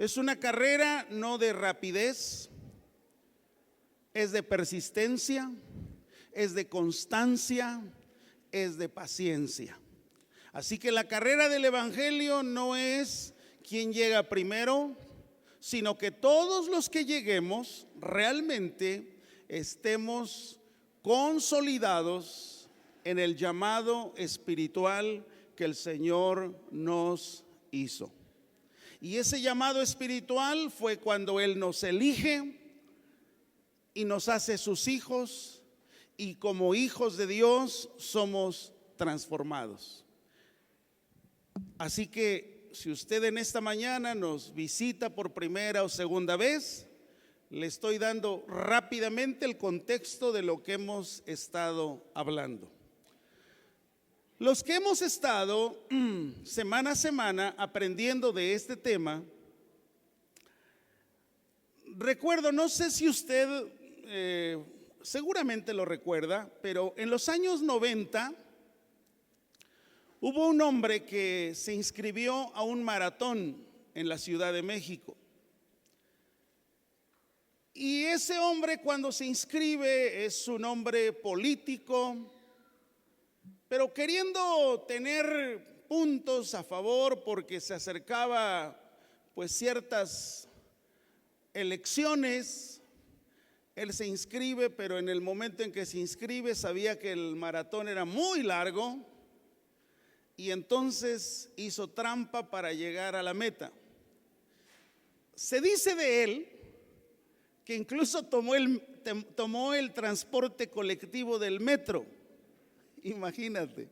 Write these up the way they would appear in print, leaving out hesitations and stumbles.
Es una carrera no de rapidez, es de persistencia, es de constancia, es de paciencia. Así que la carrera del Evangelio no es quién llega primero, sino que todos los que lleguemos realmente estemos consolidados en el llamado espiritual que el Señor nos hizo. Y ese llamado espiritual fue cuando Él nos elige y nos hace sus hijos, y como hijos de Dios somos transformados. Así que si usted en esta mañana nos visita por primera o segunda vez, le estoy dando rápidamente el contexto de lo que hemos estado hablando. Los que hemos estado semana a semana aprendiendo de este tema, recuerdo, no sé si usted seguramente lo recuerda, pero en los años 90 hubo un hombre que se inscribió a un maratón en la Ciudad de México. Y ese hombre, cuando se inscribe, es un hombre político, pero queriendo tener puntos a favor porque se acercaba pues ciertas elecciones. Él se inscribe, pero en el momento en que se inscribe sabía que el maratón era muy largo, y entonces hizo trampa para llegar a la meta. Se dice de él que incluso tomó el transporte colectivo del metro. Imagínate,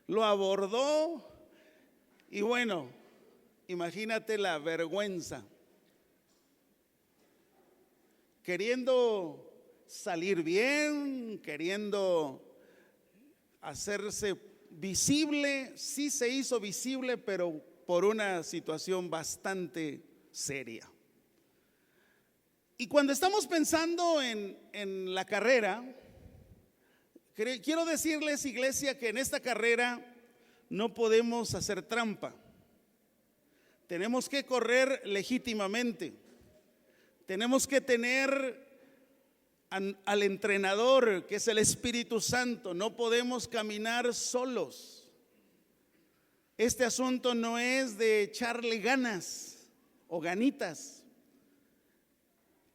lo abordó y bueno, imagínate la vergüenza, queriendo salir bien, queriendo hacerse visible. Sí se hizo visible, pero por una situación bastante seria. Y cuando estamos pensando en la carrera, quiero decirles, iglesia, que en esta carrera no podemos hacer trampa. Tenemos que correr legítimamente. Tenemos que tener al entrenador, que es el Espíritu Santo. No podemos caminar solos. Este asunto no es de echarle ganas o ganitas.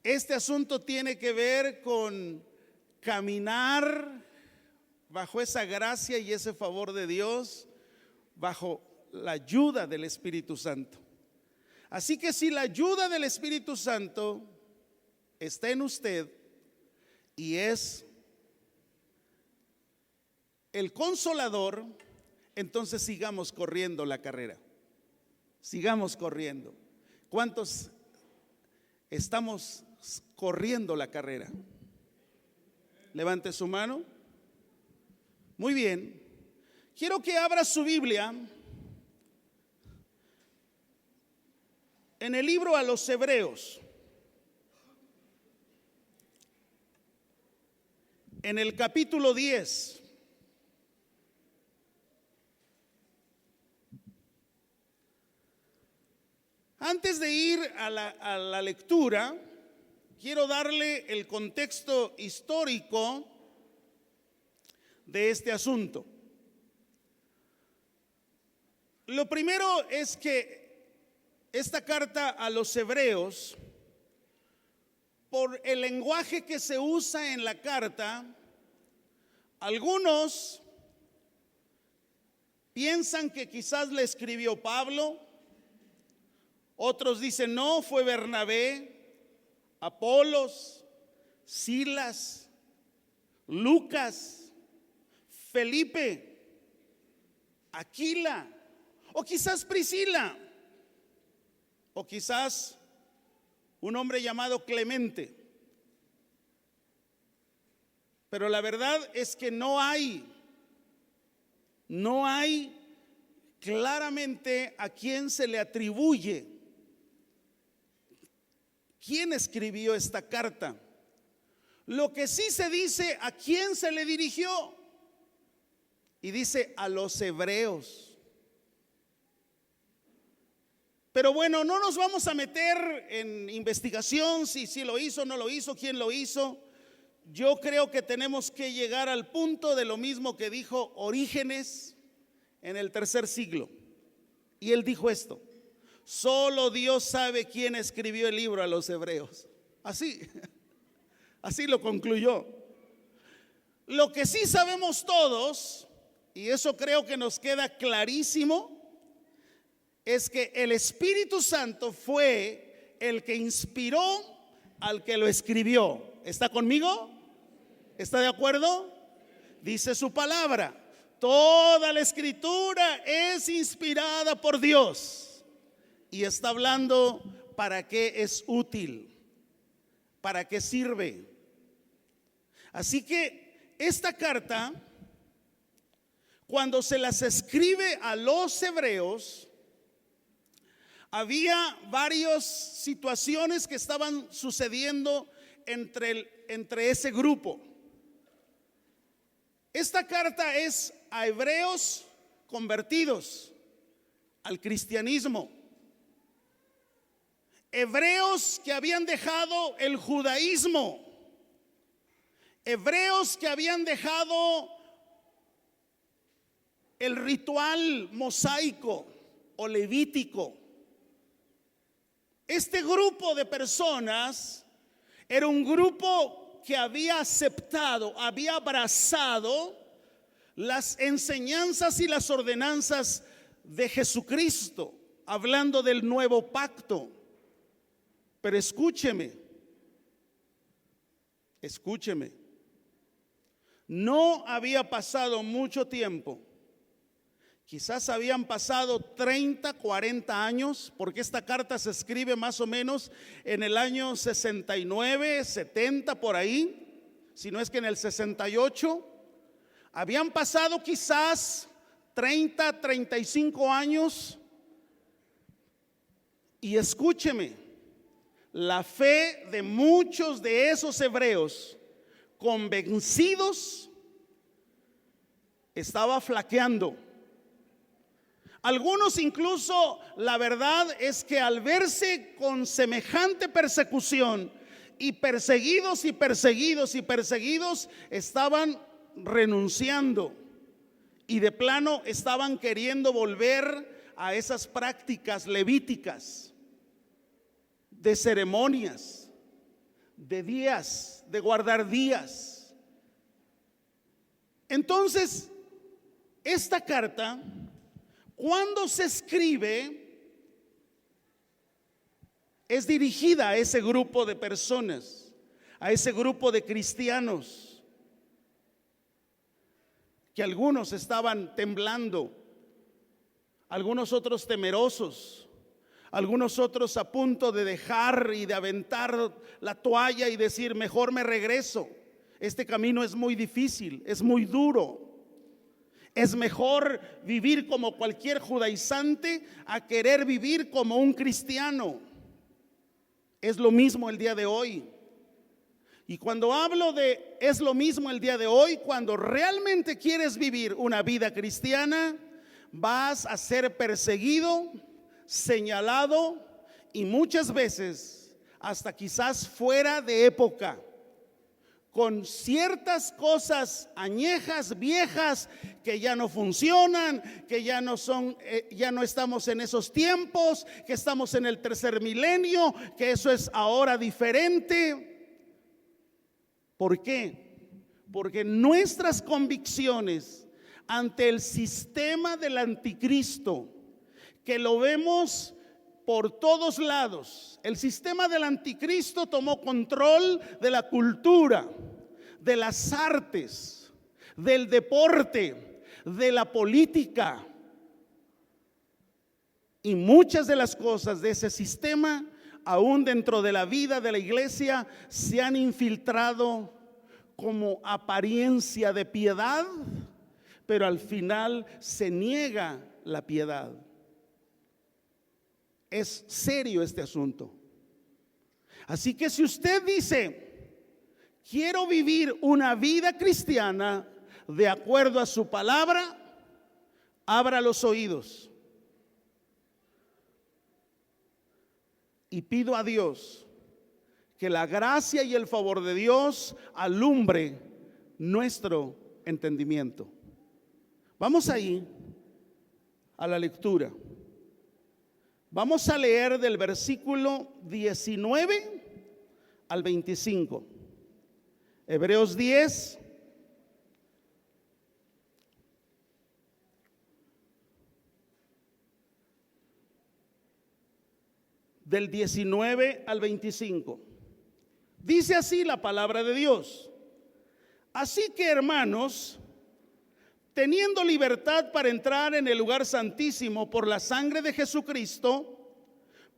Este asunto tiene que ver con caminar bajo esa gracia y ese favor de Dios, bajo la ayuda del Espíritu Santo. Así que si la ayuda del Espíritu Santo está en usted y es el consolador, entonces sigamos corriendo la carrera. Sigamos corriendo. ¿Cuántos estamos corriendo la carrera? Levante su mano. Muy bien. Quiero que abra su Biblia en el libro a los Hebreos, en el capítulo 10. Antes de ir a la lectura, quiero darle el contexto histórico de este asunto. Lo primero es que esta carta a los hebreos, por el lenguaje que se usa en la carta, algunos piensan que quizás le escribió Pablo, otros dicen no, fue Bernabé, Apolos, Silas, Lucas, Felipe, Aquila, o quizás Priscila, o quizás un hombre llamado Clemente. Pero la verdad es que no hay claramente a quién se le atribuye quién escribió esta carta. Lo que sí se dice a quién se le dirigió, y dice a los hebreos. Pero bueno, no nos vamos a meter en investigación si lo hizo, no lo hizo, quién lo hizo. Yo creo que tenemos que llegar al punto de lo mismo que dijo Orígenes en el 3er siglo. Y él dijo esto: solo Dios sabe quién escribió el libro a los hebreos. Así lo concluyó. Lo que sí sabemos todos, y eso creo que nos queda clarísimo, es que el Espíritu Santo fue el que inspiró al que lo escribió. ¿Está conmigo? ¿Está de acuerdo? Dice su palabra: toda la escritura es inspirada por Dios. Y está hablando para qué es útil, para qué sirve. Así que esta carta, cuando se las escribe a los hebreos, había varias situaciones que estaban sucediendo entre ese grupo. Esta carta es a hebreos convertidos al cristianismo, hebreos que habían dejado el judaísmo, hebreos que habían dejado el ritual mosaico o levítico. Este grupo de personas era un grupo que había aceptado, había abrazado las enseñanzas y las ordenanzas de Jesucristo, hablando del nuevo pacto. Pero escúcheme, no había pasado mucho tiempo. Quizás habían pasado 30, 40 años, porque esta carta se escribe más o menos en el año 69, 70, por ahí, si no es que en el 68. Habían pasado quizás 30, 35 años. Y escúcheme, la fe de muchos de esos hebreos convencidos estaba flaqueando. Algunos incluso, la verdad es que al verse con semejante persecución y perseguidos, estaban renunciando y de plano estaban queriendo volver a esas prácticas levíticas, de ceremonias, de días, de guardar días. Entonces, esta carta, cuando se escribe, es dirigida a ese grupo de personas, a ese grupo de cristianos, que algunos estaban temblando, algunos otros temerosos, algunos otros a punto de dejar y de aventar la toalla y decir: mejor me regreso, este camino es muy difícil, es muy duro. Es mejor vivir como cualquier judaizante a querer vivir como un cristiano. Es lo mismo el día de hoy. Y cuando hablo de es lo mismo el día de hoy, cuando realmente quieres vivir una vida cristiana, vas a ser perseguido, señalado y muchas veces hasta quizás fuera de época, con ciertas cosas añejas, viejas, que ya no funcionan, que ya no estamos en esos tiempos, que estamos en el 3er milenio, que eso es ahora diferente. ¿Por qué? Porque nuestras convicciones ante el sistema del anticristo, que lo vemos por todos lados, el sistema del anticristo tomó control de la cultura, de las artes, del deporte, de la política, y muchas de las cosas de ese sistema, aún dentro de la vida de la iglesia, se han infiltrado como apariencia de piedad, pero al final se niega la piedad. Es serio este asunto. Así que si usted dice: quiero vivir una vida cristiana de acuerdo a su palabra, abra los oídos. y pido a Dios que la gracia y el favor de Dios alumbre nuestro entendimiento. Vamos ahí a la lectura. Vamos a leer del versículo 19 al 25. Hebreos 10. Del 19 al 25. Dice así la palabra de Dios: así que, hermanos, teniendo libertad para entrar en el lugar santísimo por la sangre de Jesucristo,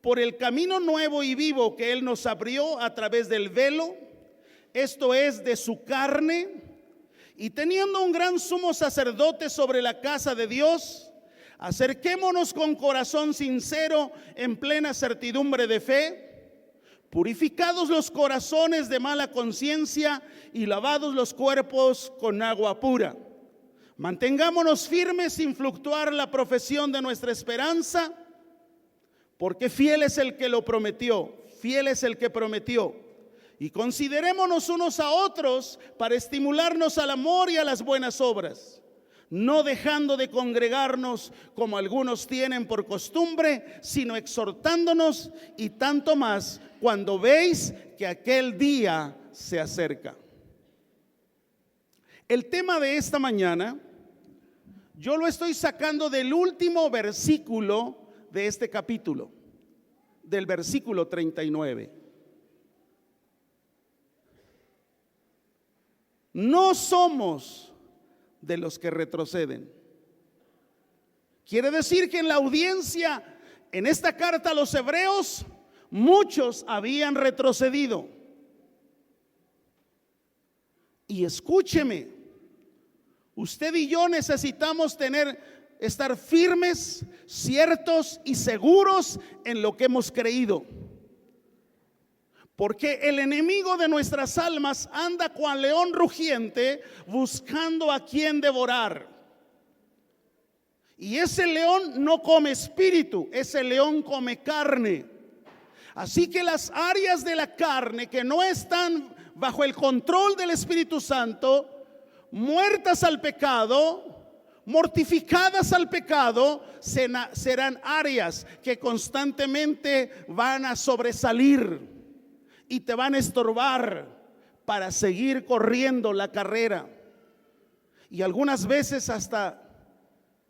por el camino nuevo y vivo que Él nos abrió a través del velo, esto es, de su carne, y teniendo un gran sumo sacerdote sobre la casa de Dios, acerquémonos con corazón sincero en plena certidumbre de fe, purificados los corazones de mala conciencia y lavados los cuerpos con agua pura. Mantengámonos firmes sin fluctuar la profesión de nuestra esperanza, porque fiel es el que lo prometió, fiel es el que prometió. Y considerémonos unos a otros para estimularnos al amor y a las buenas obras, no dejando de congregarnos como algunos tienen por costumbre, sino exhortándonos, y tanto más cuando veis que aquel día se acerca. El tema de esta mañana yo lo estoy sacando del último versículo de este capítulo, del versículo 39. No somos de los que retroceden. Quiere decir que en la audiencia, en esta carta a los hebreos, muchos habían retrocedido. Y escúcheme, usted y yo necesitamos estar firmes, ciertos y seguros en lo que hemos creído. Porque el enemigo de nuestras almas anda cual león rugiente buscando a quien devorar. Y ese león no come espíritu, ese león come carne. Así que las áreas de la carne que no están bajo el control del Espíritu Santo, muertas al pecado, mortificadas al pecado, serán áreas que constantemente van a sobresalir y te van a estorbar para seguir corriendo la carrera. Y algunas veces hasta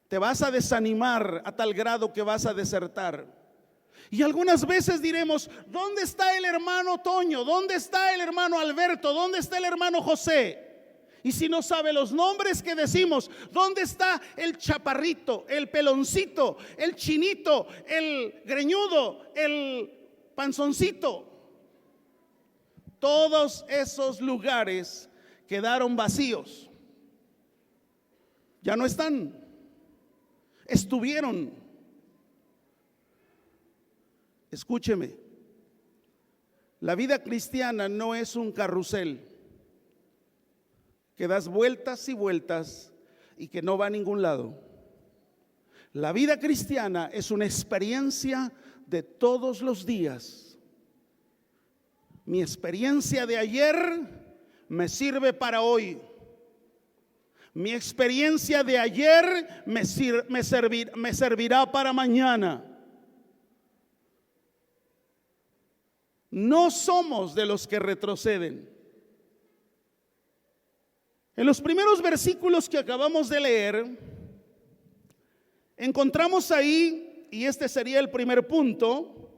te vas a desanimar a tal grado que vas a desertar. Y algunas veces diremos: ¿dónde está el hermano Toño? ¿Dónde está el hermano Alberto? ¿Dónde está el hermano José? Y si no sabe los nombres que decimos, ¿dónde está el chaparrito, el peloncito, el chinito, el greñudo, el panzoncito? Todos esos lugares quedaron vacíos. Ya no están. Estuvieron. Escúcheme. La vida cristiana no es un carrusel que das vueltas y vueltas y que no va a ningún lado. La vida cristiana es una experiencia de todos los días. Mi experiencia de ayer me sirve para hoy. Mi experiencia de ayer me servirá para mañana. No somos de los que retroceden. En los primeros versículos que acabamos de leer, encontramos ahí, y este sería el primer punto,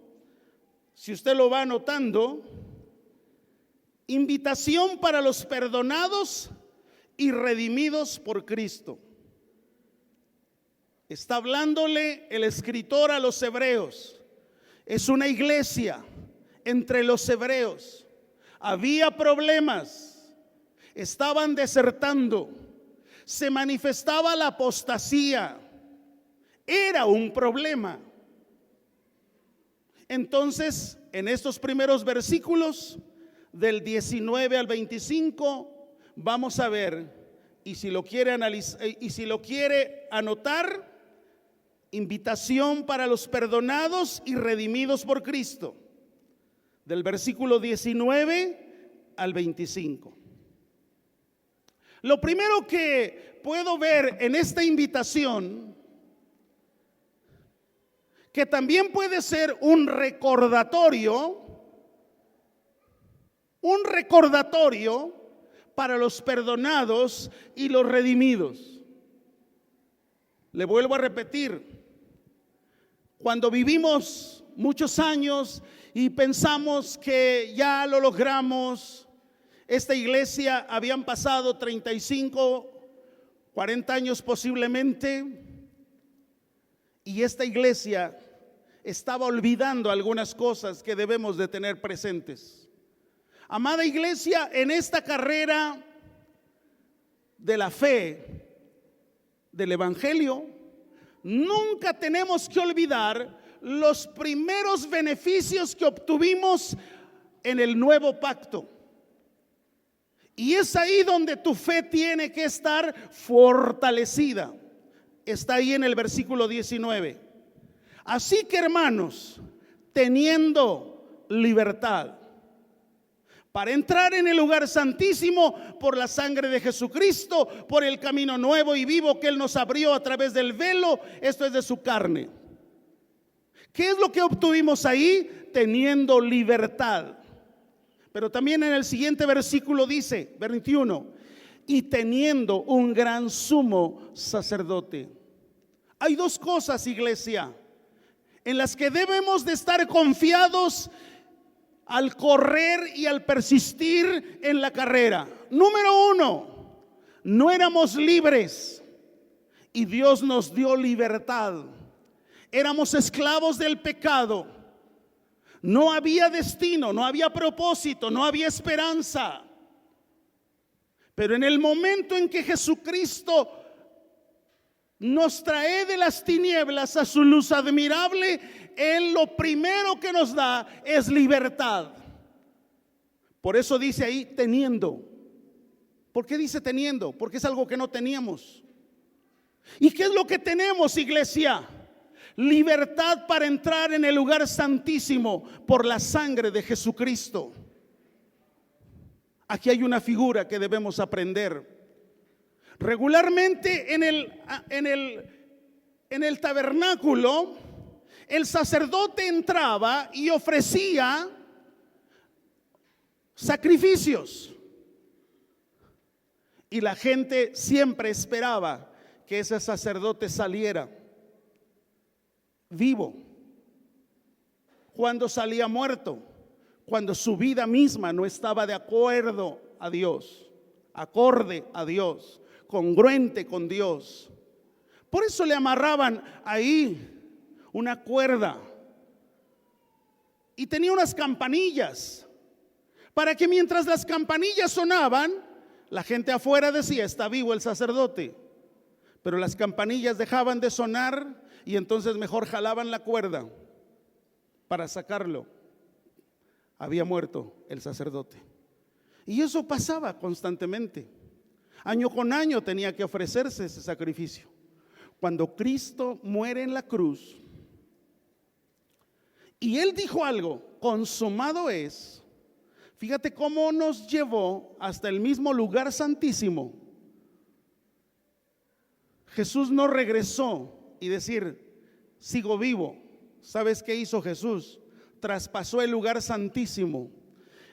si usted lo va anotando: invitación para los perdonados y redimidos por Cristo. Está hablándole el escritor a los hebreos. Es una iglesia entre los hebreos. Había problemas, estaban desertando, se manifestaba la apostasía, era un problema. Entonces, en estos primeros versículos, del 19 al 25, vamos a ver, y si lo quiere analizar, y si lo quiere anotar: invitación para los perdonados y redimidos por Cristo. del versículo 19 al 25. Lo primero que puedo ver en esta invitación, que también puede ser un recordatorio para los perdonados y los redimidos. Le vuelvo a repetir, cuando vivimos muchos años y pensamos que ya lo logramos, esta iglesia habían pasado 35, 40 años posiblemente, y esta iglesia estaba olvidando algunas cosas que debemos de tener presentes. Amada iglesia, en esta carrera de la fe, del evangelio, nunca tenemos que olvidar los primeros beneficios que obtuvimos en el nuevo pacto. Y es ahí donde tu fe tiene que estar fortalecida. Está ahí en el versículo 19. Así que, hermanos, teniendo libertad para entrar en el lugar santísimo por la sangre de Jesucristo, por el camino nuevo y vivo que Él nos abrió a través del velo, esto es de su carne. ¿Qué es lo que obtuvimos ahí? Teniendo libertad. Pero también en el siguiente versículo dice, 21, y teniendo un gran sumo sacerdote. Hay dos cosas, iglesia, en las que debemos de estar confiados al correr y al persistir en la carrera. Número uno, no éramos libres y Dios nos dio libertad. Éramos esclavos del pecado. No había destino, no había propósito, no había esperanza. Pero en el momento en que Jesucristo nos trae de las tinieblas a su luz admirable, Él lo primero que nos da es libertad. Por eso dice ahí teniendo. ¿Por qué dice teniendo? Porque es algo que no teníamos. ¿Y qué es lo que tenemos, iglesia? Libertad para entrar en el lugar santísimo por la sangre de Jesucristo. Aquí hay una figura que debemos aprender. Regularmente en el tabernáculo, el sacerdote entraba y ofrecía sacrificios. Y la gente siempre esperaba que ese sacerdote saliera vivo. Cuando salía muerto, cuando su vida misma no estaba de acuerdo a Dios, acorde a Dios, congruente con Dios. Por eso le amarraban ahí una cuerda y tenía unas campanillas para que mientras las campanillas sonaban, la gente afuera decía: está vivo el sacerdote. Pero las campanillas dejaban de sonar y entonces mejor jalaban la cuerda para sacarlo. Había muerto el sacerdote. Y eso pasaba constantemente. Año con año tenía que ofrecerse ese sacrificio. Cuando Cristo muere en la cruz y Él dijo algo: consumado es. Fíjate cómo nos llevó hasta el mismo lugar santísimo. Jesús no regresó y decir: sigo vivo. ¿Sabes qué hizo Jesús? Traspasó el lugar santísimo.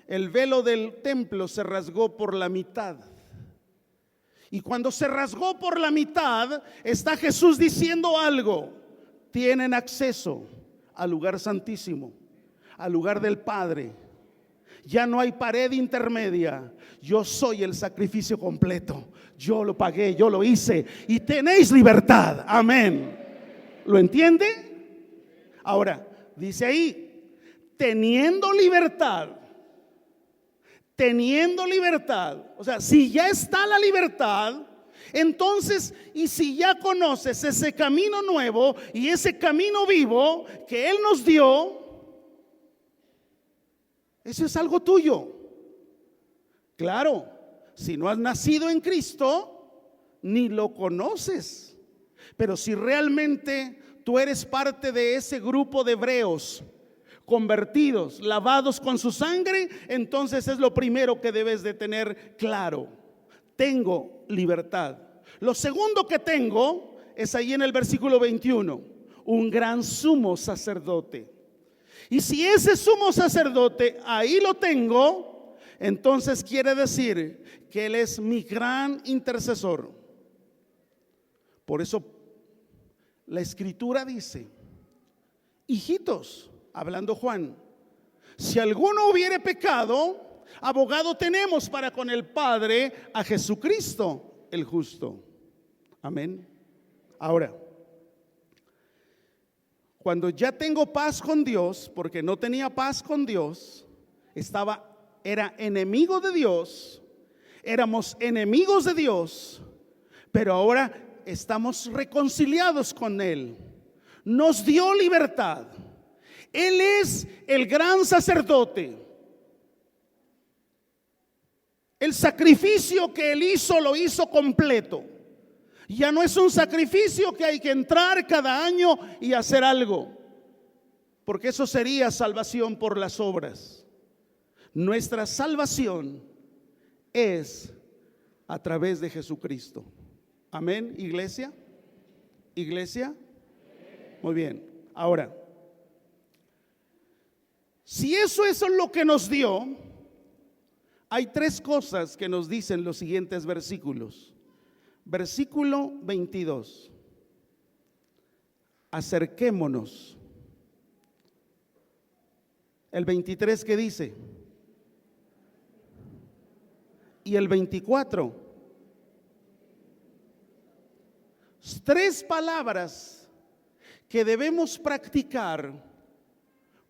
El velo del templo se rasgó por la mitad. Y cuando se rasgó por la mitad, está Jesús diciendo algo: tienen acceso al lugar santísimo, al lugar del Padre. Ya no hay pared intermedia. Yo soy el sacrificio completo. Yo lo pagué, yo lo hice y tenéis libertad. Amén. ¿Lo entiende? Ahora, dice ahí, teniendo libertad. Teniendo libertad. O sea, si ya está la libertad, entonces, y si ya conoces ese camino nuevo y ese camino vivo que Él nos dio, eso es algo tuyo. Claro, si no has nacido en Cristo, ni lo conoces. Pero si realmente tú eres parte de ese grupo de hebreos convertidos, lavados con su sangre, entonces es lo primero que debes de tener claro. Tengo libertad. Lo segundo que tengo es ahí en el versículo 21, un gran sumo sacerdote. Y si ese sumo sacerdote ahí lo tengo, entonces quiere decir que Él es mi gran intercesor. Por eso la Escritura dice: hijitos, hablando Juan, si alguno hubiere pecado, abogado tenemos para con el Padre, a Jesucristo el justo. Amén. Ahora, cuando ya tengo paz con Dios, porque no tenía paz con Dios, era enemigo de Dios, éramos enemigos de Dios, pero ahora estamos reconciliados con Él. Nos dio libertad. Él es el gran sacerdote. El sacrificio que Él hizo, lo hizo completo. Ya no es un sacrificio que hay que entrar cada año y hacer algo, porque eso sería salvación por las obras. Nuestra salvación es a través de Jesucristo. Amén, iglesia. Iglesia. Muy bien. Ahora, si eso es lo que nos dio, hay tres cosas que nos dicen los siguientes versículos. Versículo 22. Acerquémonos. El 23, ¿qué dice? Y el 24. Tres palabras que debemos practicar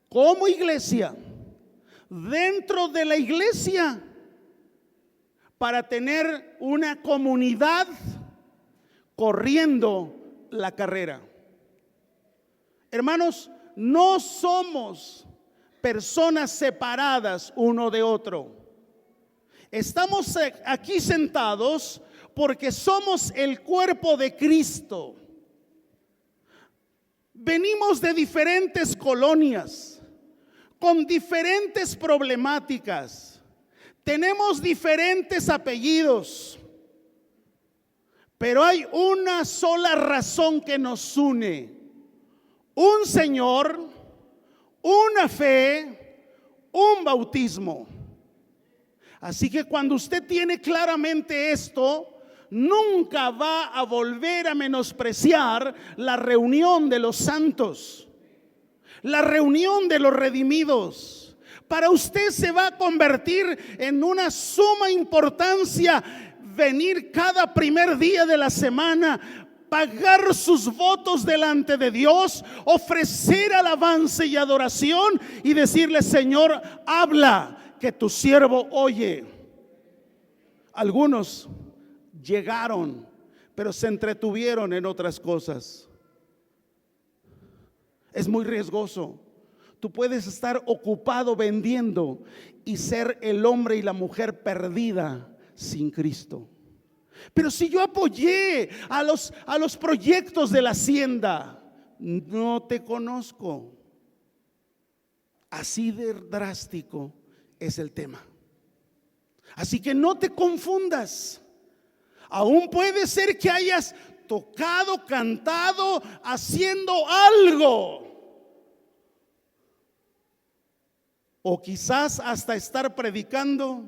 como iglesia, dentro de la iglesia, para tener una comunidad corriendo la carrera. Hermanos, no somos personas separadas uno de otro. Estamos aquí sentados porque somos el cuerpo de Cristo. Venimos de diferentes colonias, con diferentes problemáticas. Tenemos diferentes apellidos, pero hay una sola razón que nos une: un Señor, una fe, un bautismo. Así que cuando usted tiene claramente esto, nunca va a volver a menospreciar la reunión de los santos, la reunión de los redimidos. Para usted se va a convertir en una suma importancia venir cada primer día de la semana, pagar sus votos delante de Dios, ofrecer alabanza y adoración y decirle: Señor, habla, que tu siervo oye. Algunos llegaron, pero se entretuvieron en otras cosas. Es muy riesgoso. Tú puedes estar ocupado vendiendo y ser el hombre y la mujer perdida sin Cristo. Pero si yo apoyé a los proyectos de la hacienda, no te conozco. Así de drástico es el tema. Así que no te confundas. Aún puede ser que hayas tocado, cantado, haciendo algo, o quizás hasta estar predicando,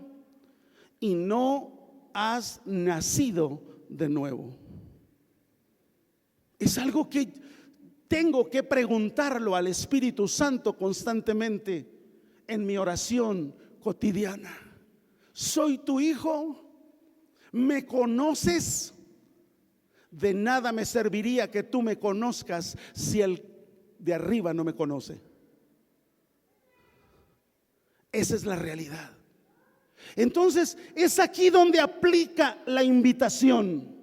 y no has nacido de nuevo. Es algo que tengo que preguntarlo al Espíritu Santo constantemente en mi oración cotidiana. ¿Soy tu hijo? ¿Me conoces? De nada me serviría que tú me conozcas si el de arriba no me conoce. Esa es la realidad. Entonces es aquí donde aplica la invitación.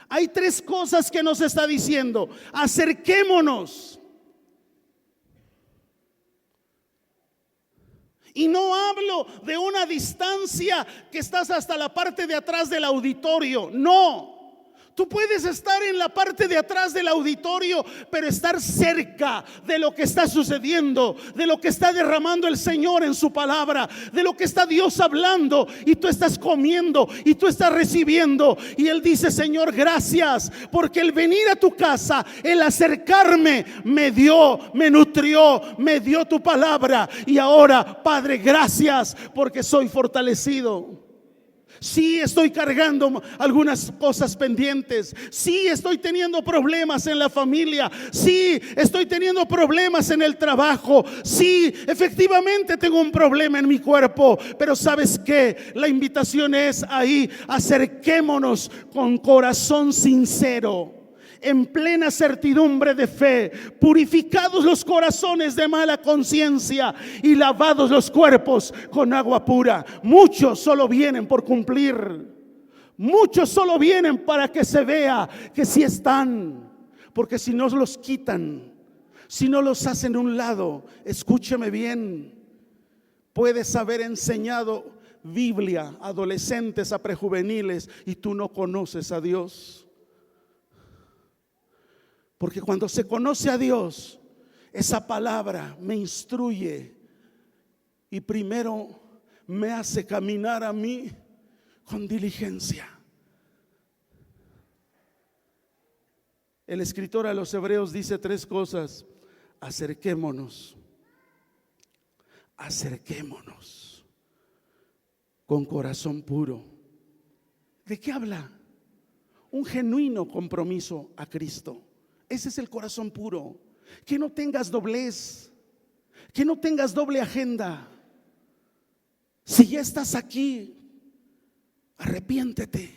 Hay tres cosas que nos está diciendo: acerquémonos. Y no hablo de una distancia que estás hasta la parte de atrás del auditorio. No, Tú puedes estar en la parte de atrás del auditorio, pero estar cerca de lo que está sucediendo, de lo que está derramando el Señor en su palabra, de lo que está Dios hablando, y tú estás comiendo y tú estás recibiendo. Y Él dice: Señor, gracias, porque el venir a tu casa, el acercarme, me dio, me nutrió, me dio tu palabra. Y ahora, Padre, gracias porque soy fortalecido. Sí, estoy cargando algunas cosas pendientes. Sí, estoy teniendo problemas en la familia. Sí, estoy teniendo problemas en el trabajo. Sí, efectivamente tengo un problema en mi cuerpo. Pero ¿sabes qué? La invitación es ahí: acerquémonos con corazón sincero, en plena certidumbre de fe, purificados los corazones de mala conciencia y lavados los cuerpos con agua pura. Muchos solo vienen por cumplir. Muchos solo vienen para que se vea que sí están. Porque si no los quitan, si no los hacen a un lado, escúcheme bien, puedes haber enseñado Biblia a adolescentes, a prejuveniles, y tú no conoces a Dios. Porque cuando se conoce a Dios, esa palabra me instruye y primero me hace caminar a mí con diligencia. El escritor a los Hebreos dice 3 cosas: acerquémonos con corazón puro. ¿De qué habla? Un genuino compromiso a Cristo. Ese es el corazón puro. Que no tengas doblez, que no tengas doble agenda. Si ya estás aquí, arrepiéntete,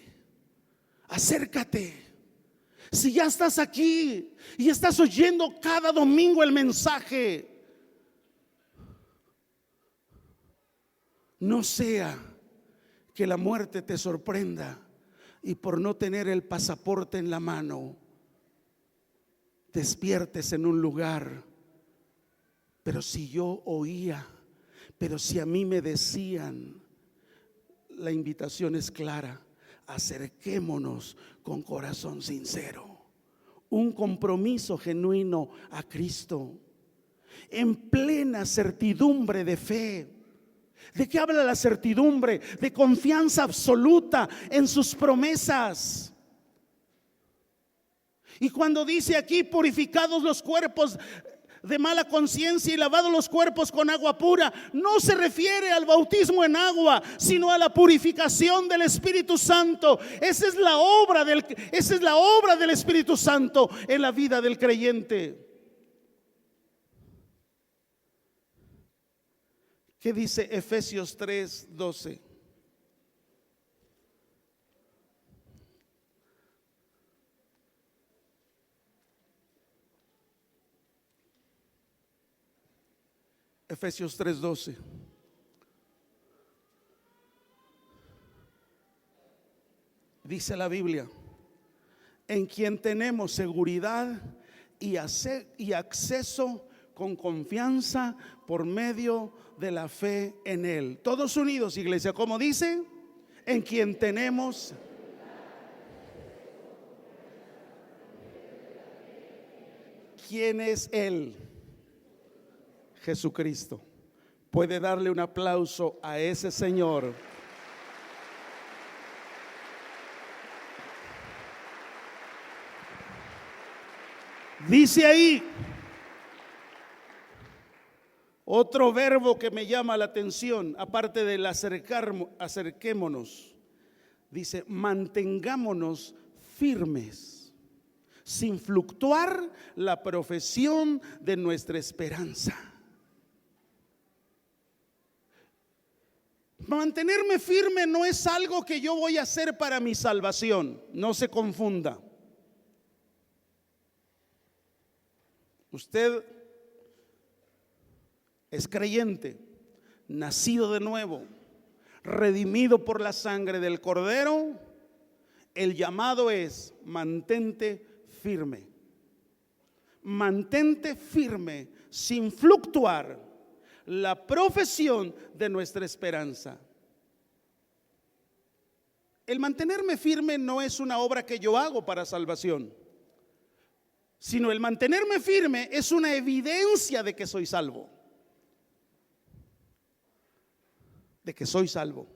acércate. Si ya estás aquí y estás oyendo cada domingo el mensaje, no sea que la muerte te sorprenda y por no tener el pasaporte en la mano despiertes en un lugar. Pero si yo oía, pero si a mí me decían, la invitación es clara: acerquémonos con corazón sincero, un compromiso genuino a Cristo, en plena certidumbre de fe. ¿De qué habla la certidumbre? De confianza absoluta en sus promesas. Y cuando dice aquí: purificados los cuerpos de mala conciencia y lavados los cuerpos con agua pura, no se refiere al bautismo en agua, sino a la purificación del Espíritu Santo. Esa es la obra del Espíritu Santo en la vida del creyente. ¿Qué dice Efesios 3:12? Efesios 3:12. Dice la Biblia: en quien tenemos seguridad y acceso con confianza por medio de la fe en Él. Todos unidos, iglesia, ¿cómo dice? En quien tenemos. ¿Quién es Él? Jesucristo. Puede darle un aplauso a ese Señor. Dice ahí otro verbo que me llama la atención, aparte del acerquémonos. Dice: mantengámonos firmes, sin fluctuar la profesión de nuestra esperanza. Mantenerme firme no es algo que yo voy a hacer para mi salvación, no se confunda. Usted es creyente, nacido de nuevo, redimido por la sangre del Cordero. El llamado es: mantente firme. Mantente firme, sin fluctuar la profesión de nuestra esperanza. El mantenerme firme no es una obra que yo hago para salvación, sino el mantenerme firme es una evidencia de que soy salvo. De que soy salvo.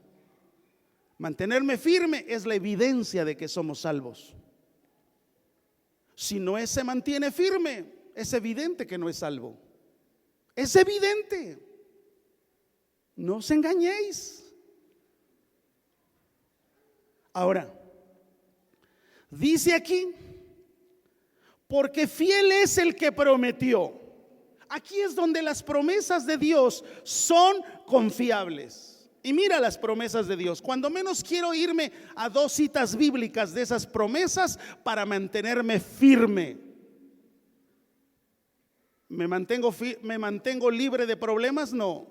Mantenerme firme es la evidencia de que somos salvos. Si no se mantiene firme, es evidente que no es salvo. Es evidente. No os engañéis. Ahora, dice aquí, porque fiel es el que prometió. Aquí es donde las promesas de Dios son confiables. Y mira las promesas de Dios. Cuando menos quiero irme a 2 citas bíblicas de esas promesas para mantenerme firme. ¿Me mantengo libre de problemas? No.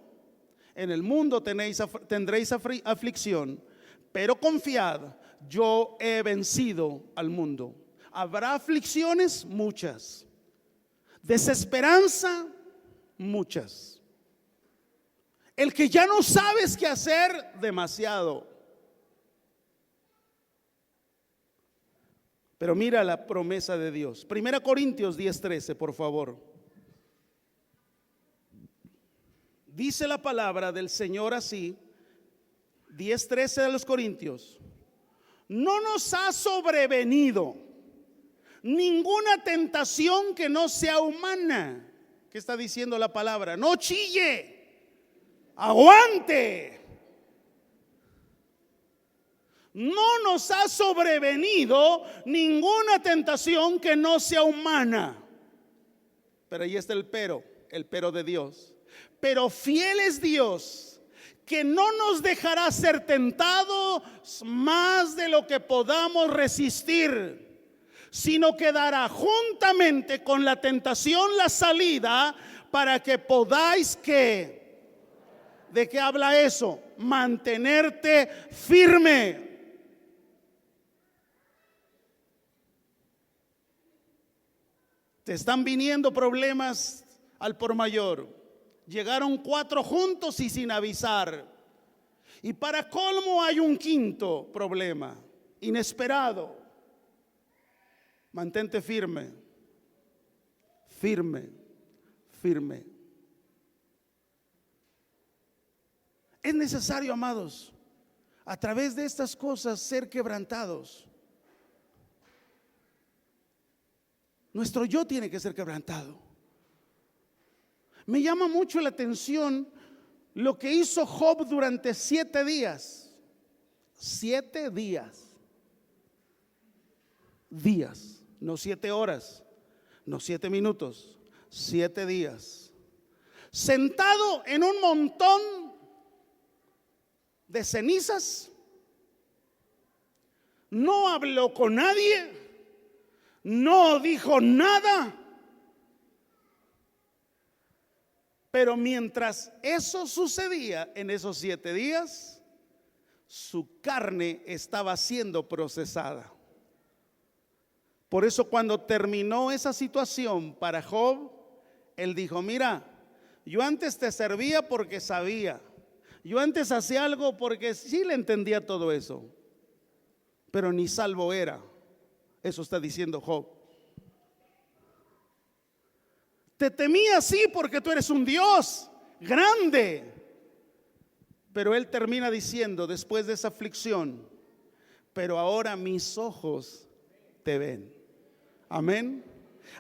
En el mundo tendréis aflicción, pero confiad, yo he vencido al mundo. Habrá aflicciones, muchas. Desesperanza, muchas. El que ya no sabes qué hacer, demasiado. Pero mira la promesa de Dios. 1 Corintios 10:13, por favor. Dice la palabra del Señor así, 10:13 de los Corintios: no nos ha sobrevenido ninguna tentación que no sea humana. ¿Qué está diciendo la palabra? No chille, aguante. No nos ha sobrevenido ninguna tentación que no sea humana. Pero ahí está el pero de Dios. Pero fiel es Dios, que no nos dejará ser tentados más de lo que podamos resistir, sino que dará juntamente con la tentación la salida para que podáis que, ¿de qué habla eso? Mantenerte firme. Te están viniendo problemas al por mayor. Llegaron 4 juntos y sin avisar. Y para colmo hay un quinto problema, inesperado. Mantente firme, firme, firme. Es necesario, amados, a través de estas cosas ser quebrantados. Nuestro yo tiene que ser quebrantado. Me llama mucho la atención lo que hizo Job durante 7 días. 7 días. Días, no 7 horas, no 7 minutos, 7 días. Sentado en un montón de cenizas. No habló con nadie. No dijo nada. Pero mientras eso sucedía en esos 7 días, su carne estaba siendo procesada. Por eso cuando terminó esa situación para Job, él dijo: mira, yo antes te servía porque sabía, yo antes hacía algo porque sí le entendía todo eso, pero ni salvo era. Eso está diciendo Job. Te temía, sí, porque tú eres un Dios grande. Pero él termina diciendo después de esa aflicción: pero ahora mis ojos te ven. Amén.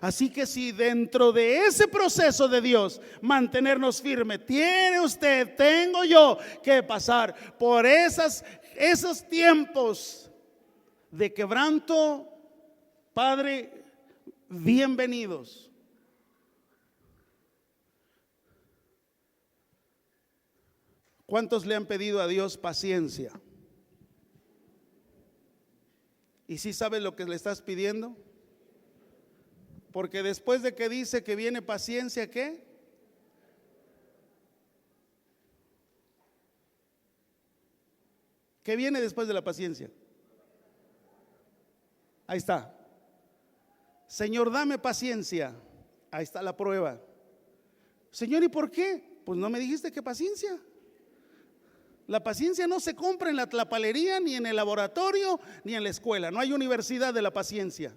Así que si dentro de ese proceso de Dios mantenernos firmes, tiene usted, tengo yo que pasar por esos tiempos de quebranto, Padre, bienvenidos. ¿Cuántos le han pedido a Dios paciencia? ¿Y si sabes lo que le estás pidiendo? Porque después de que dice que viene paciencia, ¿qué? ¿Qué viene después de la paciencia? Ahí está. Señor, dame paciencia. Ahí está la prueba. Señor, ¿y por qué? Pues no me dijiste que paciencia. La paciencia no se compra en la tlapalería, ni en el laboratorio, ni en la escuela. No hay universidad de la paciencia.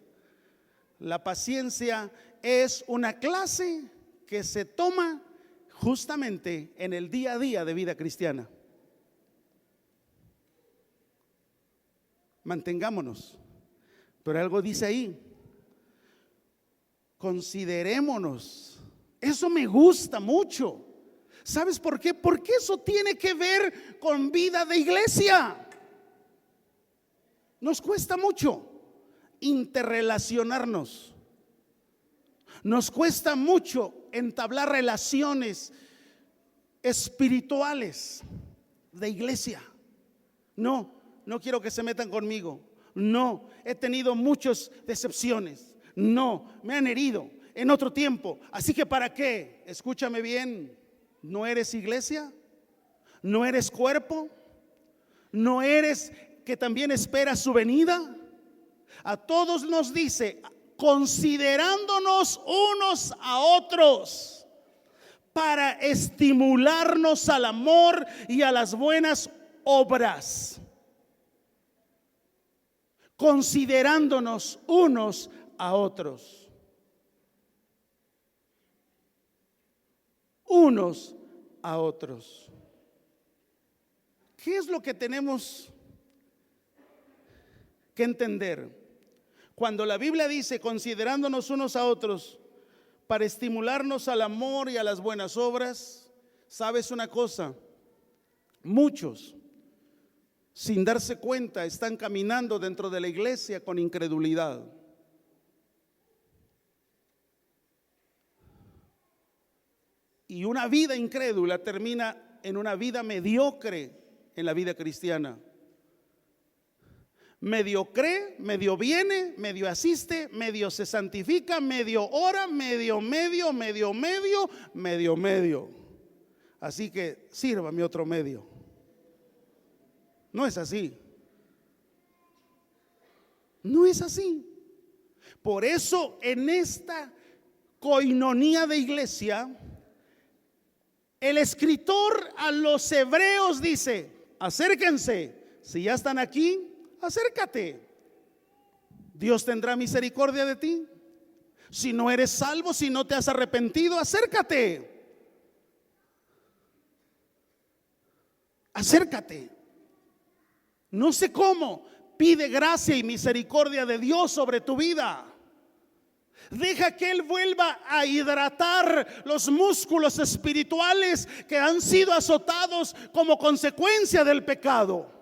La paciencia es una clase que se toma justamente en el día a día de vida cristiana. Mantengámonos. Pero algo dice ahí: considerémonos. Eso me gusta mucho. ¿Sabes por qué? Porque eso tiene que ver con vida de iglesia. Nos cuesta mucho interrelacionarnos. Nos cuesta mucho entablar relaciones espirituales de iglesia. No quiero que se metan conmigo. No, he tenido muchas decepciones. No, me han herido en otro tiempo. Así que ¿para qué? Escúchame bien. ¿No eres iglesia? ¿No eres cuerpo? ¿No eres que también espera su venida? A todos nos dice: considerándonos unos a otros para estimularnos al amor y a las buenas obras. Considerándonos unos a otros. Unos a otros. ¿Qué es lo que tenemos que entender? Cuando la Biblia dice considerándonos unos a otros para estimularnos al amor y a las buenas obras, ¿sabes una cosa? Muchos, sin darse cuenta, están caminando dentro de la iglesia con incredulidad. Y una vida incrédula termina en una vida mediocre en la vida cristiana. Medio cree, medio viene, medio asiste, medio se santifica, medio ora, medio. Así que sírvame otro medio. No es así. No es así. Por eso en esta coinonía de iglesia, el escritor a los hebreos dice: acérquense. Si ya están aquí, acércate. Dios tendrá misericordia de ti. Si no eres salvo, si no te has arrepentido, acércate. Acércate. No sé cómo, pide gracia y misericordia de Dios sobre tu vida. Deja que Él vuelva a hidratar los músculos espirituales que han sido azotados como consecuencia del pecado.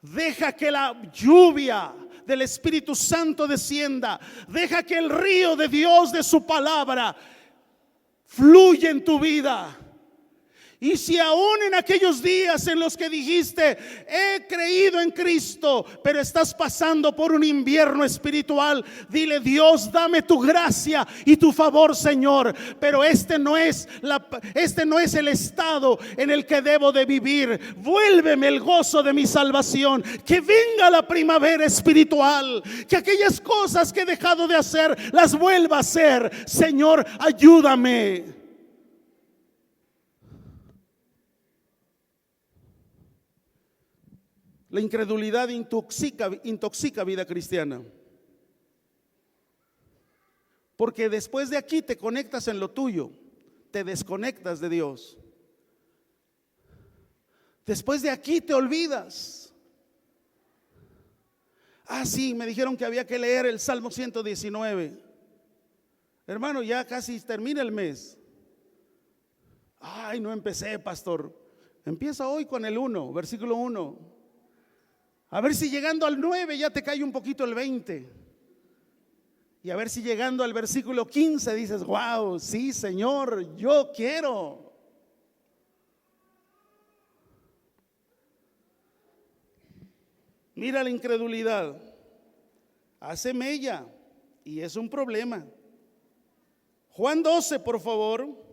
Deja que la lluvia del Espíritu Santo descienda. Deja que el río de Dios, de su palabra, fluya en tu vida. Y si aún en aquellos días en los que dijiste: he creído en Cristo, pero estás pasando por un invierno espiritual, dile: Dios, dame tu gracia y tu favor, Señor. Pero este no es el estado en el que debo de vivir. Vuélveme el gozo de mi salvación. Que venga la primavera espiritual. Que aquellas cosas que he dejado de hacer las vuelva a hacer. Señor, ayúdame. La incredulidad intoxica vida cristiana. Porque después de aquí te conectas en lo tuyo, te desconectas de Dios. Después de aquí te olvidas. Sí, me dijeron que había que leer el Salmo 119. Hermano, ya casi termina el mes. No empecé, pastor. Empieza hoy con el 1, versículo 1. A ver si llegando al 9 ya te cae un poquito el 20. Y a ver si llegando al versículo 15 dices: wow, sí, Señor, yo quiero. Mira, la incredulidad hace mella y es un problema. Juan 12, por favor.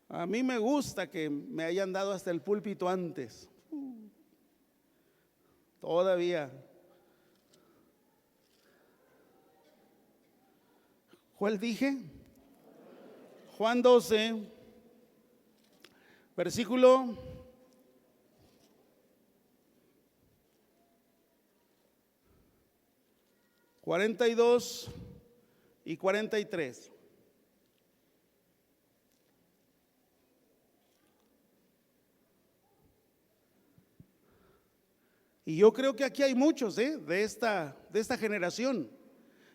A mí me gusta que me hayan dado hasta el púlpito antes. Todavía. ¿Cuál dije? Juan 12, versículo 42 y 43. Y yo creo que aquí hay muchos de esta generación.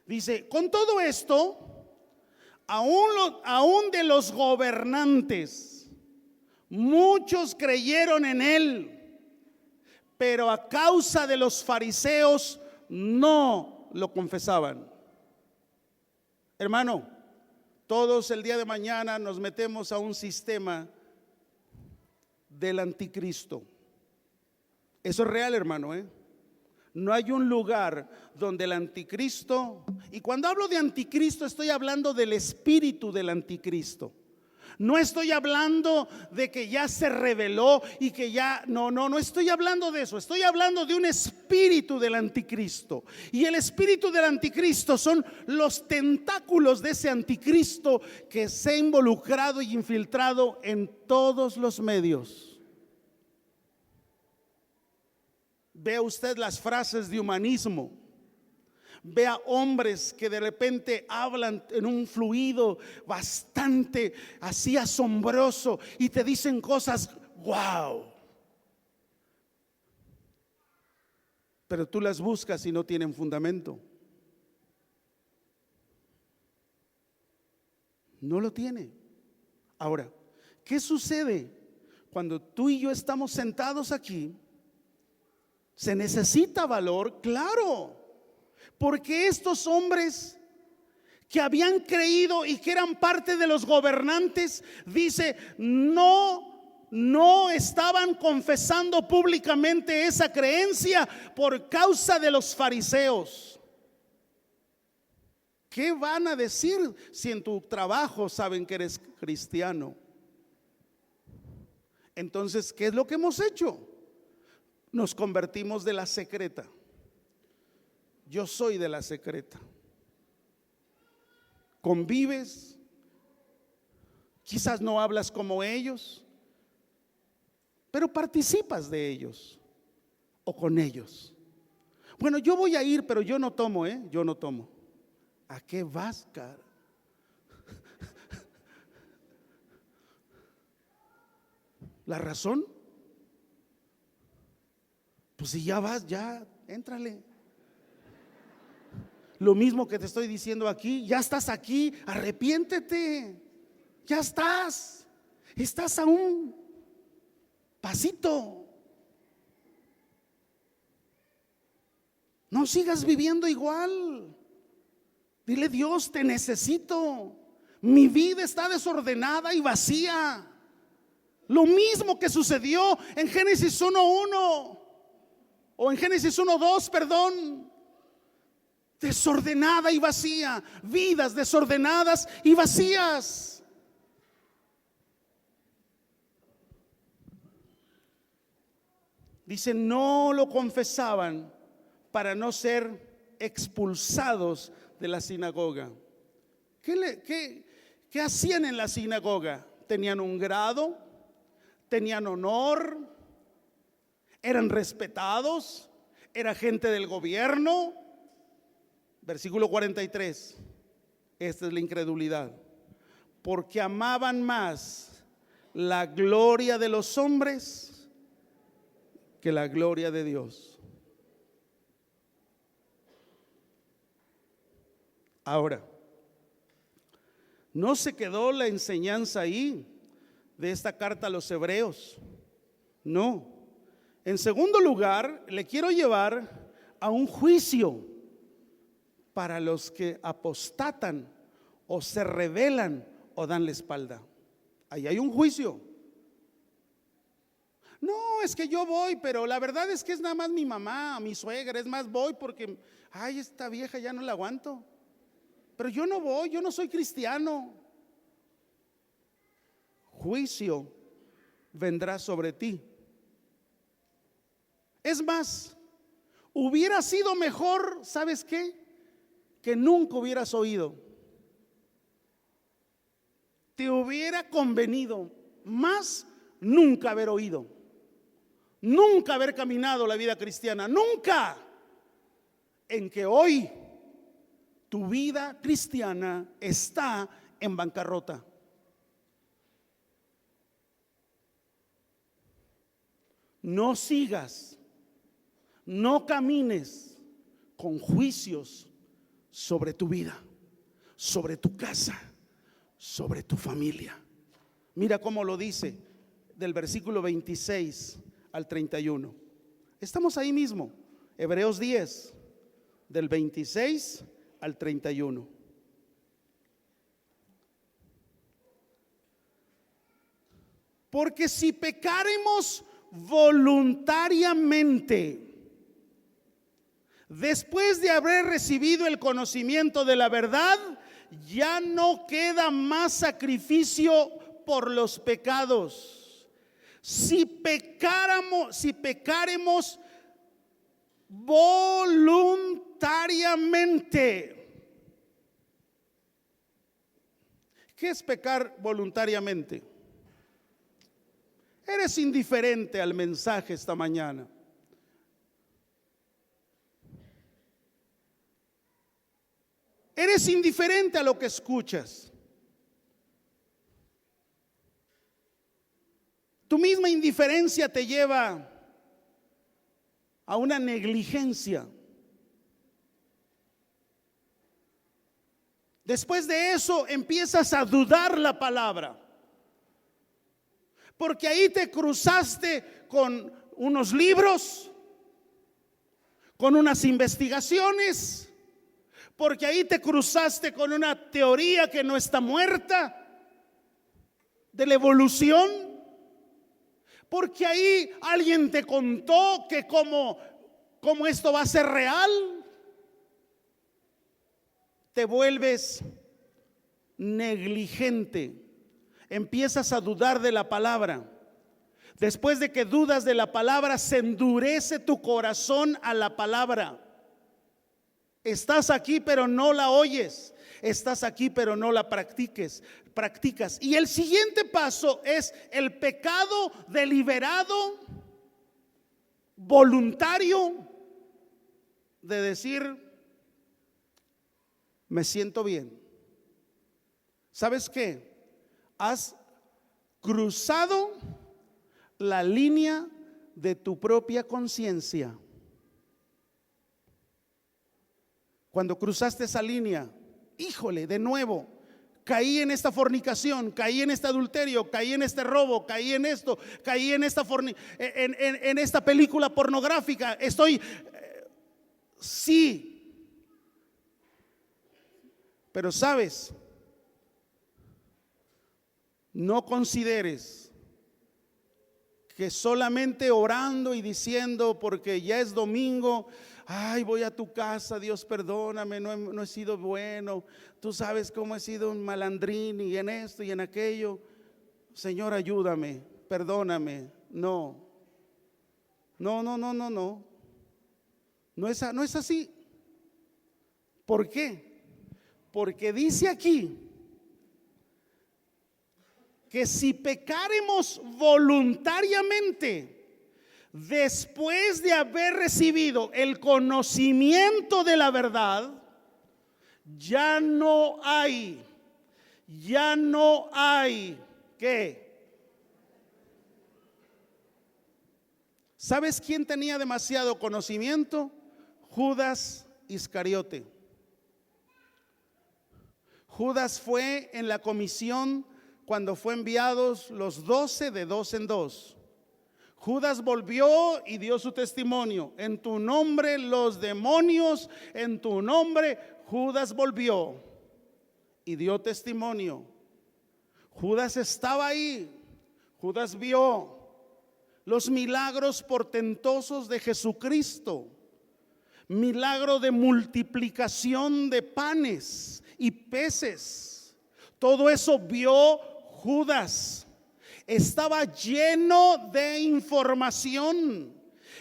Dice, con todo esto, aún de los gobernantes, muchos creyeron en él, pero a causa de los fariseos no lo confesaban. Hermano, todos el día de mañana nos metemos a un sistema del anticristo. Eso es real, hermano, No hay un lugar donde el anticristo, y cuando hablo de anticristo estoy hablando del espíritu del anticristo. No estoy hablando de que ya se reveló y que ya, no estoy hablando de eso. Estoy hablando de un espíritu del anticristo. Y el espíritu del anticristo son los tentáculos de ese anticristo que se ha involucrado y infiltrado en todos los medios. Vea usted las frases de humanismo. Vea hombres que de repente hablan en un fluido bastante así asombroso y te dicen cosas, wow. Pero tú las buscas y no tienen fundamento. No lo tiene. Ahora, ¿qué sucede cuando tú y yo estamos sentados aquí? ¿Se necesita valor? Claro. Porque estos hombres que habían creído y que eran parte de los gobernantes, dice, no estaban confesando públicamente esa creencia por causa de los fariseos. ¿Qué van a decir si en tu trabajo saben que eres cristiano? Entonces, ¿qué es lo que hemos hecho? Nos convertimos de la secreta. Yo soy de la secreta. Convives, quizás no hablas como ellos, pero participas de ellos o con ellos. Bueno, yo voy a ir, pero yo no tomo, yo no tomo. ¿A qué vas, cara? ¿La razón? Pues si ya vas, ya, éntrale. Lo mismo que te estoy diciendo aquí, ya estás aquí, arrepiéntete. Ya estás a un pasito. No sigas viviendo igual. Dile, Dios, te necesito. Mi vida está desordenada y vacía. Lo mismo que sucedió en Génesis 1:1 o en Génesis 1:2, perdón. Desordenada y vacía, vidas desordenadas y vacías. Dice, no lo confesaban para no ser expulsados de la sinagoga. ¿Qué hacían en la sinagoga? Tenían un grado, tenían honor, eran respetados, era gente del gobierno. Versículo 43. Esta es la incredulidad. Porque amaban más la gloria de los hombres que la gloria de Dios. Ahora, no se quedó la enseñanza ahí de esta carta a los hebreos. No. En segundo lugar, le quiero llevar a un juicio para los que apostatan o se rebelan o dan la espalda. Ahí hay un juicio. No, es que yo voy, pero la verdad es que es nada más mi mamá, mi suegra. Es más, voy porque, ay, esta vieja ya no la aguanto. Pero yo no voy, yo no soy cristiano. Juicio vendrá sobre ti. Es más, hubiera sido mejor, ¿sabes qué? Que nunca hubieras oído. te hubiera convenido más nunca haber oído, nunca haber caminado la vida cristiana, nunca, en que hoy tu vida cristiana está en bancarrota. No sigas, no camines con juicios sobre tu vida, sobre tu casa, sobre tu familia. Mira cómo lo dice del versículo 26 al 31. Estamos ahí mismo, Hebreos 10, del 26 al 31. Porque si pecáremos voluntariamente, después de haber recibido el conocimiento de la verdad, ya no queda más sacrificio por los pecados. Si pecaremos voluntariamente. ¿Qué es pecar voluntariamente? Eres indiferente al mensaje esta mañana. Eres indiferente a lo que escuchas. Tu misma indiferencia te lleva a una negligencia. Después de eso empiezas a dudar la palabra, porque ahí te cruzaste con unos libros, con unas investigaciones, porque ahí te cruzaste con una teoría que no está muerta de la evolución, porque ahí alguien te contó que cómo esto va a ser real. Te vuelves negligente, empiezas a dudar de la palabra. Después de que dudas de la palabra, se endurece tu corazón a la palabra. Estás aquí pero no la oyes, estás aquí pero no la practicas. Y el siguiente paso es el pecado deliberado, voluntario, de decir: me siento bien. ¿Sabes qué? Has cruzado la línea de tu propia conciencia. Cuando cruzaste esa línea, híjole, de nuevo, caí en esta fornicación, caí en este adulterio, caí en este robo, caí en esto, caí en esta en esta película pornográfica. Sí. Pero sabes, no consideres que solamente orando y diciendo, porque ya es domingo, ay, voy a tu casa, Dios perdóname, no he sido bueno, tú sabes cómo he sido un malandrín y en esto y en aquello, Señor ayúdame, perdóname. No es así. ¿Por qué? Porque dice aquí que si pecáremos voluntariamente, después de haber recibido el conocimiento de la verdad, ya no hay ¿qué? ¿Sabes quién tenía demasiado conocimiento? Judas Iscariote. Judas fue en la comisión cuando fue enviados los 12 de dos en dos. Judas volvió y dio su testimonio. En tu nombre los demonios, en tu nombre. Judas volvió y dio testimonio. Judas estaba ahí. Judas vio los milagros portentosos de Jesucristo. Milagro de multiplicación de panes y peces. Todo eso vio Judas. Estaba lleno de información,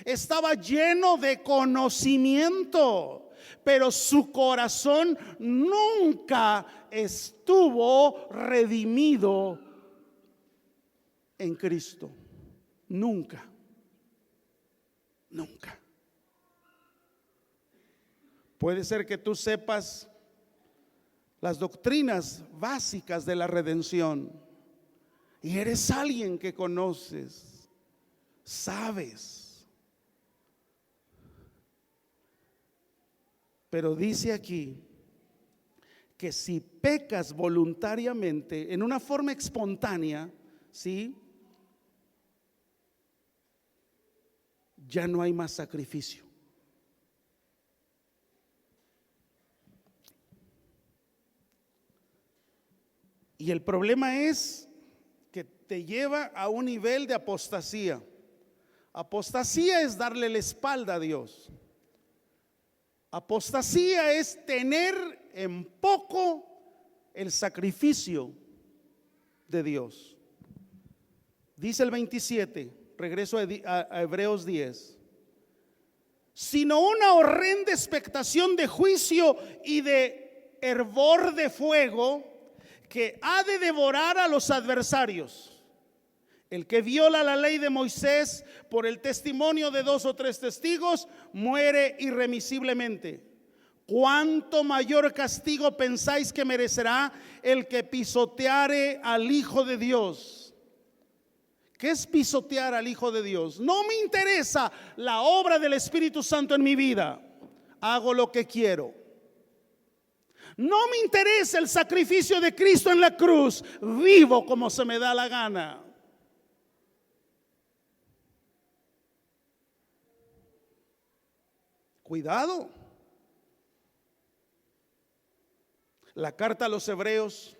estaba lleno de conocimiento, pero su corazón nunca estuvo redimido en Cristo. Nunca. Nunca. Puede ser que tú sepas las doctrinas básicas de la redención y eres alguien que conoces, sabes. Pero dice aquí que si pecas voluntariamente, en una forma espontánea, ¿sí?, ya no hay más sacrificio. Y el problema es que te lleva a un nivel de apostasía. Apostasía es darle la espalda a Dios. Apostasía es tener en poco el sacrificio de Dios. Dice el 27, regreso a Hebreos 10. Sino una horrenda expectación de juicio y de hervor de fuego que ha de devorar a los adversarios. El que viola la ley de Moisés por el testimonio de 2 o 3 testigos muere irremisiblemente. ¿Cuánto mayor castigo pensáis que merecerá el que pisoteare al Hijo de Dios? ¿Qué es pisotear al Hijo de Dios? No me interesa la obra del Espíritu Santo en mi vida. Hago lo que quiero. No me interesa el sacrificio de Cristo en la cruz. Vivo como se me da la gana. Cuidado. La carta a los Hebreos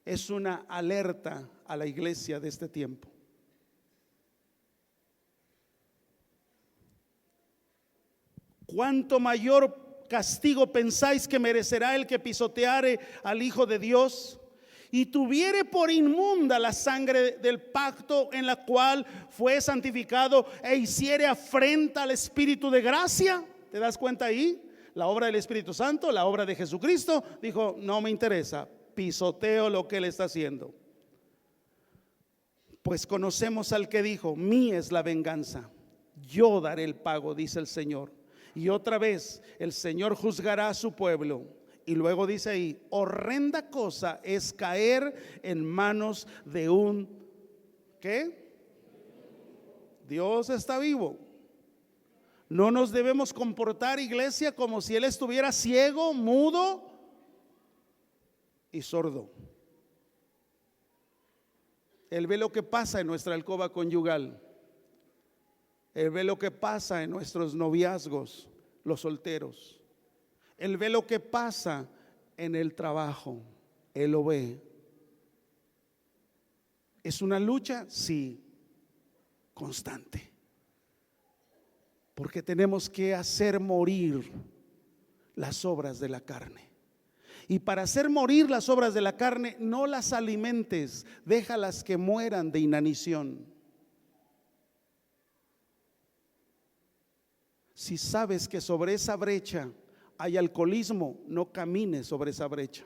es una alerta a la iglesia de este tiempo. ¿Cuánto mayor castigo pensáis que merecerá el que pisoteare al Hijo de Dios y tuviere por inmunda la sangre del pacto en la cual fue santificado e hiciere afrenta al Espíritu de gracia? ¿Te das cuenta ahí? La obra del Espíritu Santo, la obra de Jesucristo. Dijo, no me interesa, pisoteo lo que Él está haciendo. Pues conocemos al que dijo, mía es la venganza, yo daré el pago, dice el Señor. Y otra vez el Señor juzgará a su pueblo. Y luego dice ahí, horrenda cosa es caer en manos de un ¿qué? Dios está vivo. No nos debemos comportar, iglesia, como si Él estuviera ciego, mudo y sordo. Él ve lo que pasa en nuestra alcoba conyugal. Él ve lo que pasa en nuestros noviazgos, los solteros. Él ve lo que pasa en el trabajo. Él lo ve. ¿Es una lucha? Sí, constante. Porque tenemos que hacer morir las obras de la carne. Y para hacer morir las obras de la carne, no las alimentes, déjalas que mueran de inanición. Si sabes que sobre esa brecha hay alcoholismo, no camines sobre esa brecha.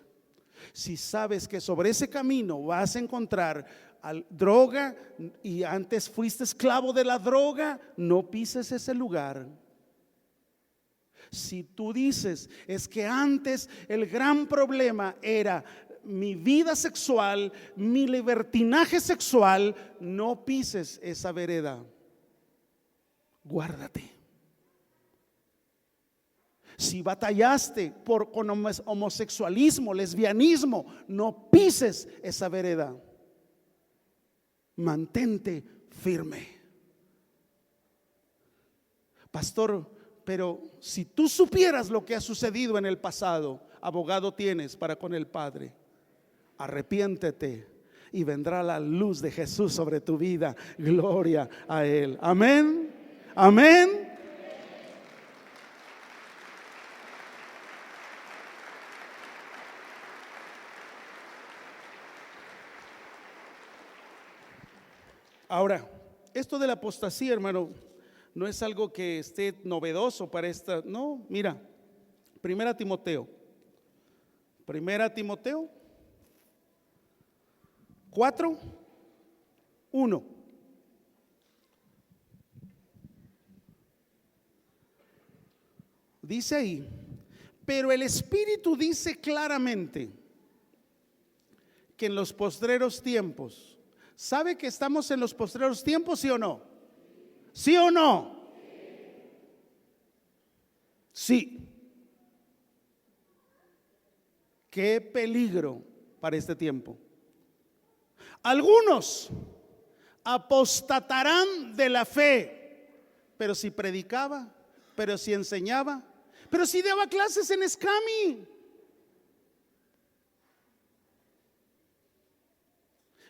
Si sabes que sobre ese camino vas a encontrar droga y antes fuiste esclavo de la droga, no pises ese lugar. Si tú dices, es que antes el gran problema era mi vida sexual, mi libertinaje sexual, no pises esa vereda. Guárdate. Si batallaste con homosexualismo, lesbianismo, no pises esa vereda. Mantente firme. Pastor, pero si tú supieras lo que ha sucedido en el pasado, abogado tienes para con el Padre. Arrepiéntete y vendrá la luz de Jesús sobre tu vida. Gloria a Él. Amén. Amén. Ahora, esto de la apostasía, hermano, no es algo que esté novedoso para esta. No, mira, Primera Timoteo 4:1. Dice ahí: pero el Espíritu dice claramente que en los postreros tiempos. ¿Sabe que estamos en los postreros tiempos, sí o no? ¿Sí o no? Sí. Qué peligro para este tiempo. Algunos apostatarán de la fe, pero si predicaba, pero si enseñaba, pero si daba clases en Escami,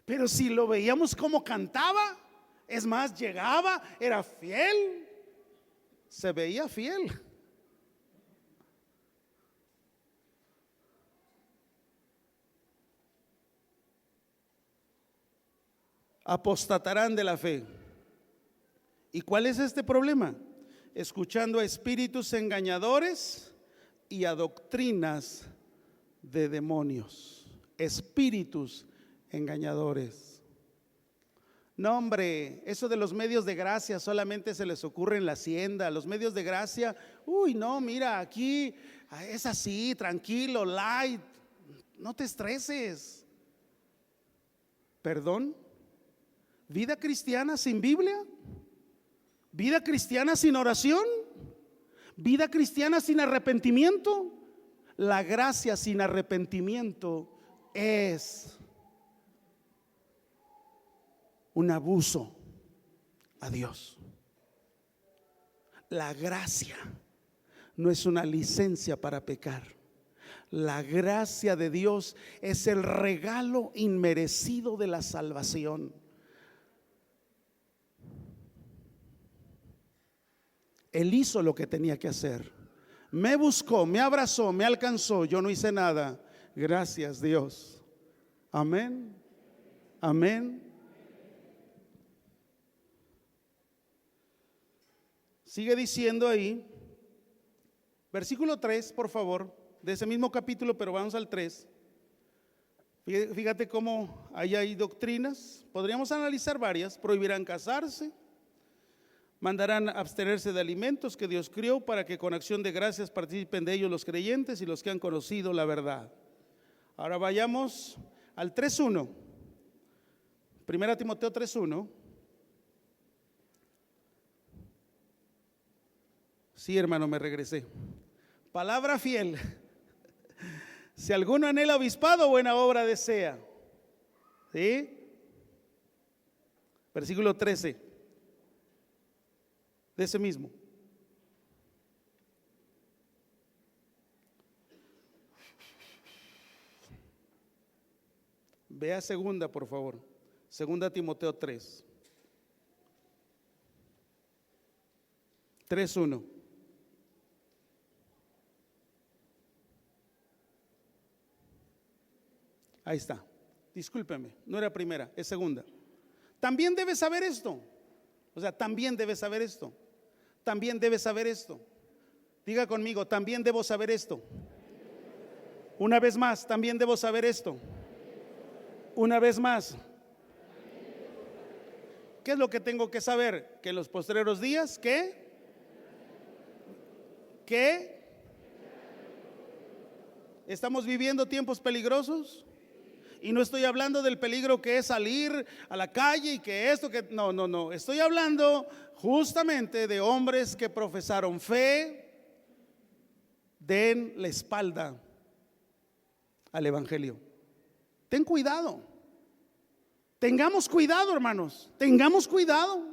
pero si lo veíamos como cantaba, es más, llegaba, era fiel, se veía fiel. Apostatarán de la fe. ¿Y cuál es este problema? Escuchando a espíritus engañadores y a doctrinas de demonios. Espíritus engañadores. No, hombre, eso de los medios de gracia solamente se les ocurre en la hacienda. Los medios de gracia, uy, no, mira, aquí es así, tranquilo, light, no te estreses. ¿Perdón? ¿Vida cristiana sin Biblia? ¿Vida cristiana sin oración? ¿Vida cristiana sin arrepentimiento? La gracia sin arrepentimiento es un abuso a Dios. La gracia no es una licencia para pecar. La gracia de Dios es el regalo inmerecido de la salvación. Él hizo lo que tenía que hacer. Me buscó, me abrazó, me alcanzó. Yo no hice nada. Gracias, Dios. Amén. Amén. Sigue diciendo ahí, versículo 3, por favor, de ese mismo capítulo, pero vamos al 3. Fíjate cómo ahí hay doctrinas. Podríamos analizar varias. Prohibirán casarse. Mandarán abstenerse de alimentos que Dios crió para que con acción de gracias participen de ellos los creyentes y los que han conocido la verdad. Ahora vayamos al 3:1. Primera Timoteo 3:1. Sí, hermano, me regresé. Palabra fiel. Si alguno anhela obispado, buena obra desea. ¿Sí? Versículo 13. De ese mismo. Vea segunda, por favor. Segunda Timoteo 3. 3:1. Ahí está. Discúlpeme, no era primera, es segunda. También debes saber esto. O sea, también debes saber esto. También debes saber esto. Diga conmigo, también debo saber esto. Una vez más, también debo saber esto. Una vez más. ¿Qué es lo que tengo que saber? Que en los postreros días, ¿qué? ¿Estamos viviendo tiempos peligrosos? Y no estoy hablando del peligro que es salir a la calle y que esto, que no. Estoy hablando justamente de hombres que profesaron fe, den la espalda al evangelio. Ten cuidado. Tengamos cuidado, hermanos. Tengamos cuidado.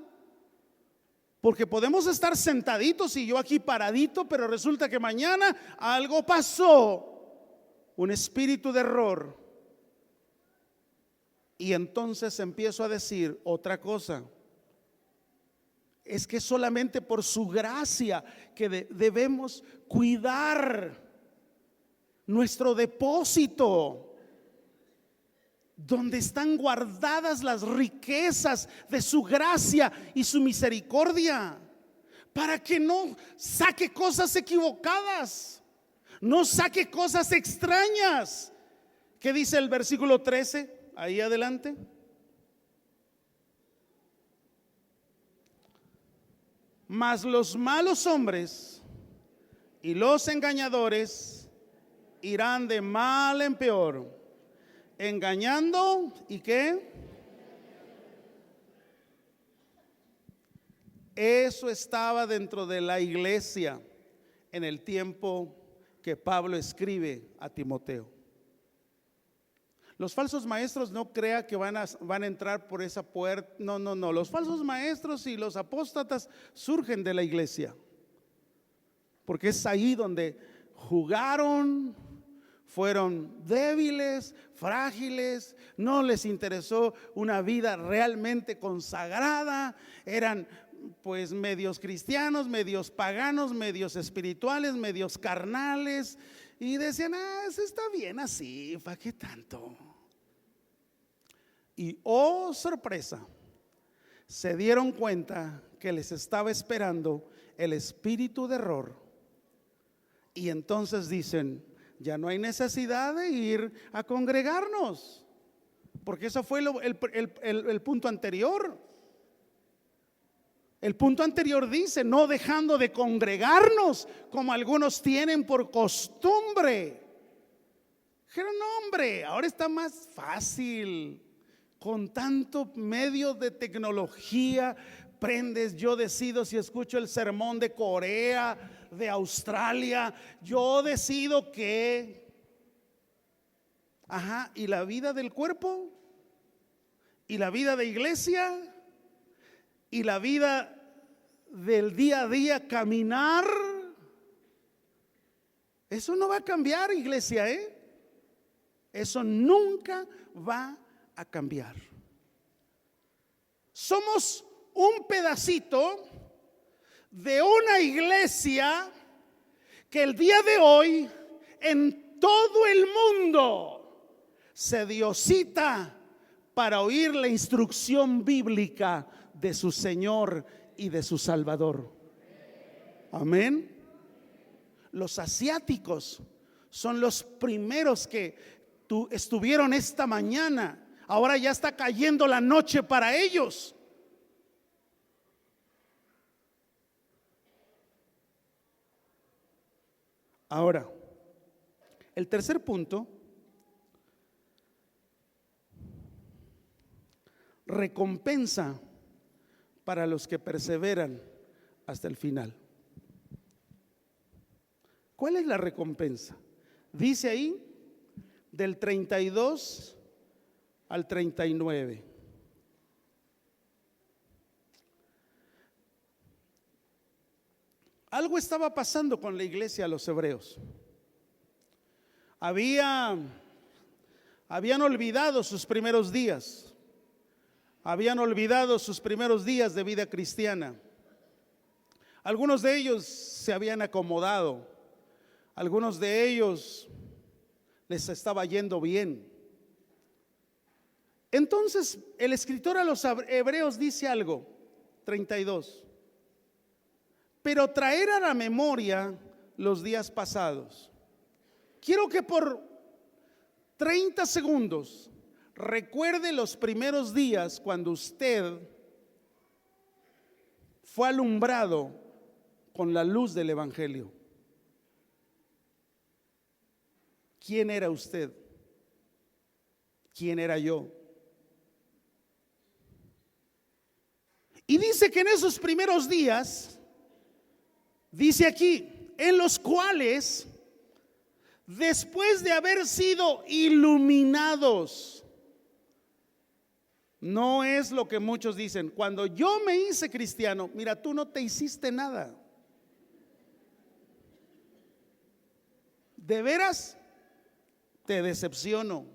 Porque podemos estar sentaditos y yo aquí paradito, pero resulta que mañana algo pasó. Un espíritu de error. Y entonces empiezo a decir otra cosa. Es que solamente por su gracia que debemos cuidar nuestro depósito, donde están guardadas las riquezas de su gracia y su misericordia. para que no saque cosas equivocadas, no saque cosas extrañas. ¿Qué dice el versículo 13? Ahí adelante. Mas los malos hombres y los engañadores irán de mal en peor, engañando. ¿Y qué? Eso estaba dentro de la iglesia en el tiempo que Pablo escribe a Timoteo. Los falsos maestros, no crea que van a entrar por esa puerta. No. Los falsos maestros y los apóstatas surgen de la iglesia, porque es ahí donde jugaron, fueron débiles, frágiles, no les interesó una vida realmente consagrada, eran pues medios cristianos, medios paganos, medios espirituales, medios carnales, y decían, eso está bien así, ¿para qué tanto? Y oh sorpresa, se dieron cuenta que les estaba esperando el espíritu de error, y entonces dicen, ya no hay necesidad de ir a congregarnos, porque eso fue el punto anterior. El punto anterior dice, no dejando de congregarnos como algunos tienen por costumbre. Dijeron, no hombre, ahora está más fácil, con tanto medio de tecnología, prendes, yo decido si escucho el sermón de Corea, de Australia, yo decido que, y la vida del cuerpo, y la vida de iglesia, y la vida del día a día, caminar, eso no va a cambiar, iglesia, eso nunca va a cambiar. Somos un pedacito de una iglesia que el día de hoy en todo el mundo se dio cita para oír la instrucción bíblica de su Señor y de su Salvador. Amén. Los asiáticos son los primeros que estuvieron esta mañana. Ahora ya está cayendo la noche para ellos. Ahora, el tercer punto, recompensa para los que perseveran hasta el final. ¿Cuál es la recompensa? Dice ahí del 32 al 39. Algo estaba pasando con la iglesia de los hebreos. Habían olvidado sus primeros días. Habían olvidado sus primeros días de vida cristiana. Algunos de ellos se habían acomodado. Algunos de ellos les estaba yendo bien. Entonces el escritor a los hebreos dice algo, 32. Pero traer a la memoria los días pasados. Quiero que por 30 segundos recuerde los primeros días cuando usted fue alumbrado con la luz del evangelio. ¿Quién era usted? ¿Quién era yo? Y dice que en esos primeros días, dice aquí, en los cuales, después de haber sido iluminados, no es lo que muchos dicen, cuando yo me hice cristiano, mira, tú no te hiciste nada. De veras, te decepciono.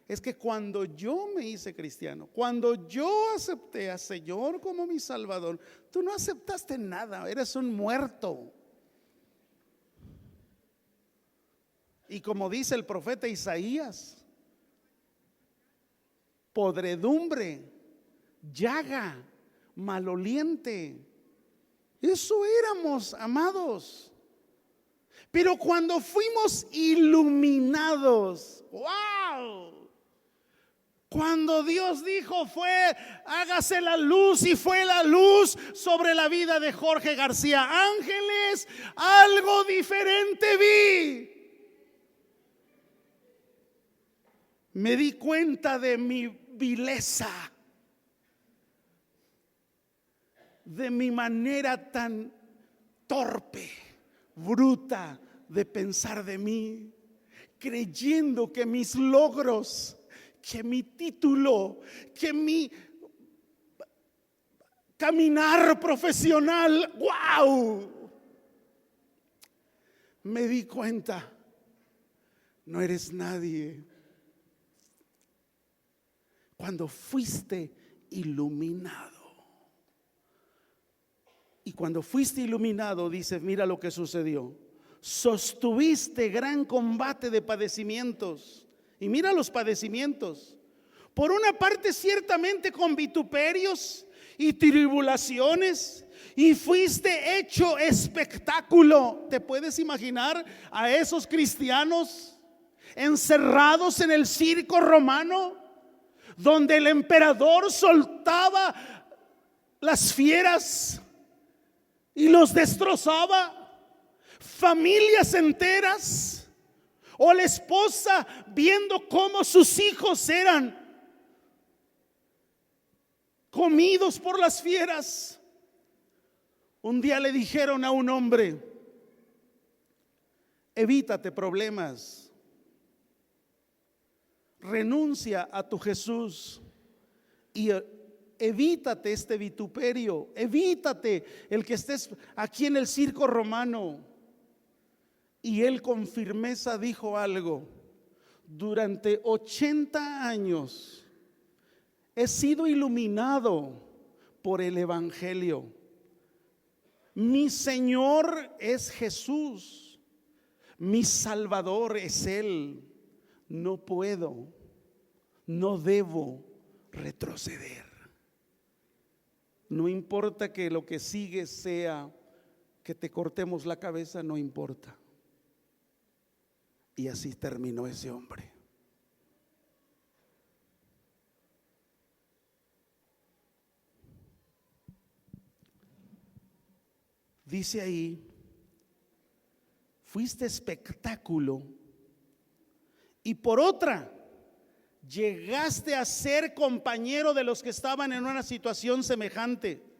Es que cuando yo me hice cristiano, cuando yo acepté al Señor como mi Salvador, tú no aceptaste nada, eres un muerto. Y como dice el profeta Isaías, podredumbre, llaga, maloliente. Eso éramos, amados. Pero cuando fuimos iluminados, ¡wow! Cuando Dios dijo hágase la luz, y fue la luz sobre la vida de Jorge García Ángeles, algo diferente vi. Me di cuenta de mi vileza, de mi manera tan torpe, bruta de pensar de mí, creyendo que mis logros, que mi título, que mi caminar profesional, ¡wow! Me di cuenta, no eres nadie. Cuando fuiste iluminado. Y cuando fuiste iluminado, dice, mira lo que sucedió. Sostuviste gran combate de padecimientos. Y mira los padecimientos. Por una parte, ciertamente con vituperios y tribulaciones, y fuiste hecho espectáculo. ¿Te puedes imaginar a esos cristianos encerrados en el circo romano, donde el emperador soltaba las fieras y los destrozaba? Familias enteras. O la esposa viendo cómo sus hijos eran comidos por las fieras. Un día le dijeron a un hombre: evítate problemas, renuncia a tu Jesús y evítate este vituperio, evítate el que estés aquí en el circo romano. Y él con firmeza dijo algo: durante 80 años he sido iluminado por el Evangelio. Mi Señor es Jesús, mi Salvador es Él. No puedo, no debo retroceder. No importa que lo que sigue sea que te cortemos la cabeza, no importa. Y así terminó ese hombre. Dice ahí: fuiste espectáculo, y por otra, llegaste a ser compañero de los que estaban en una situación semejante.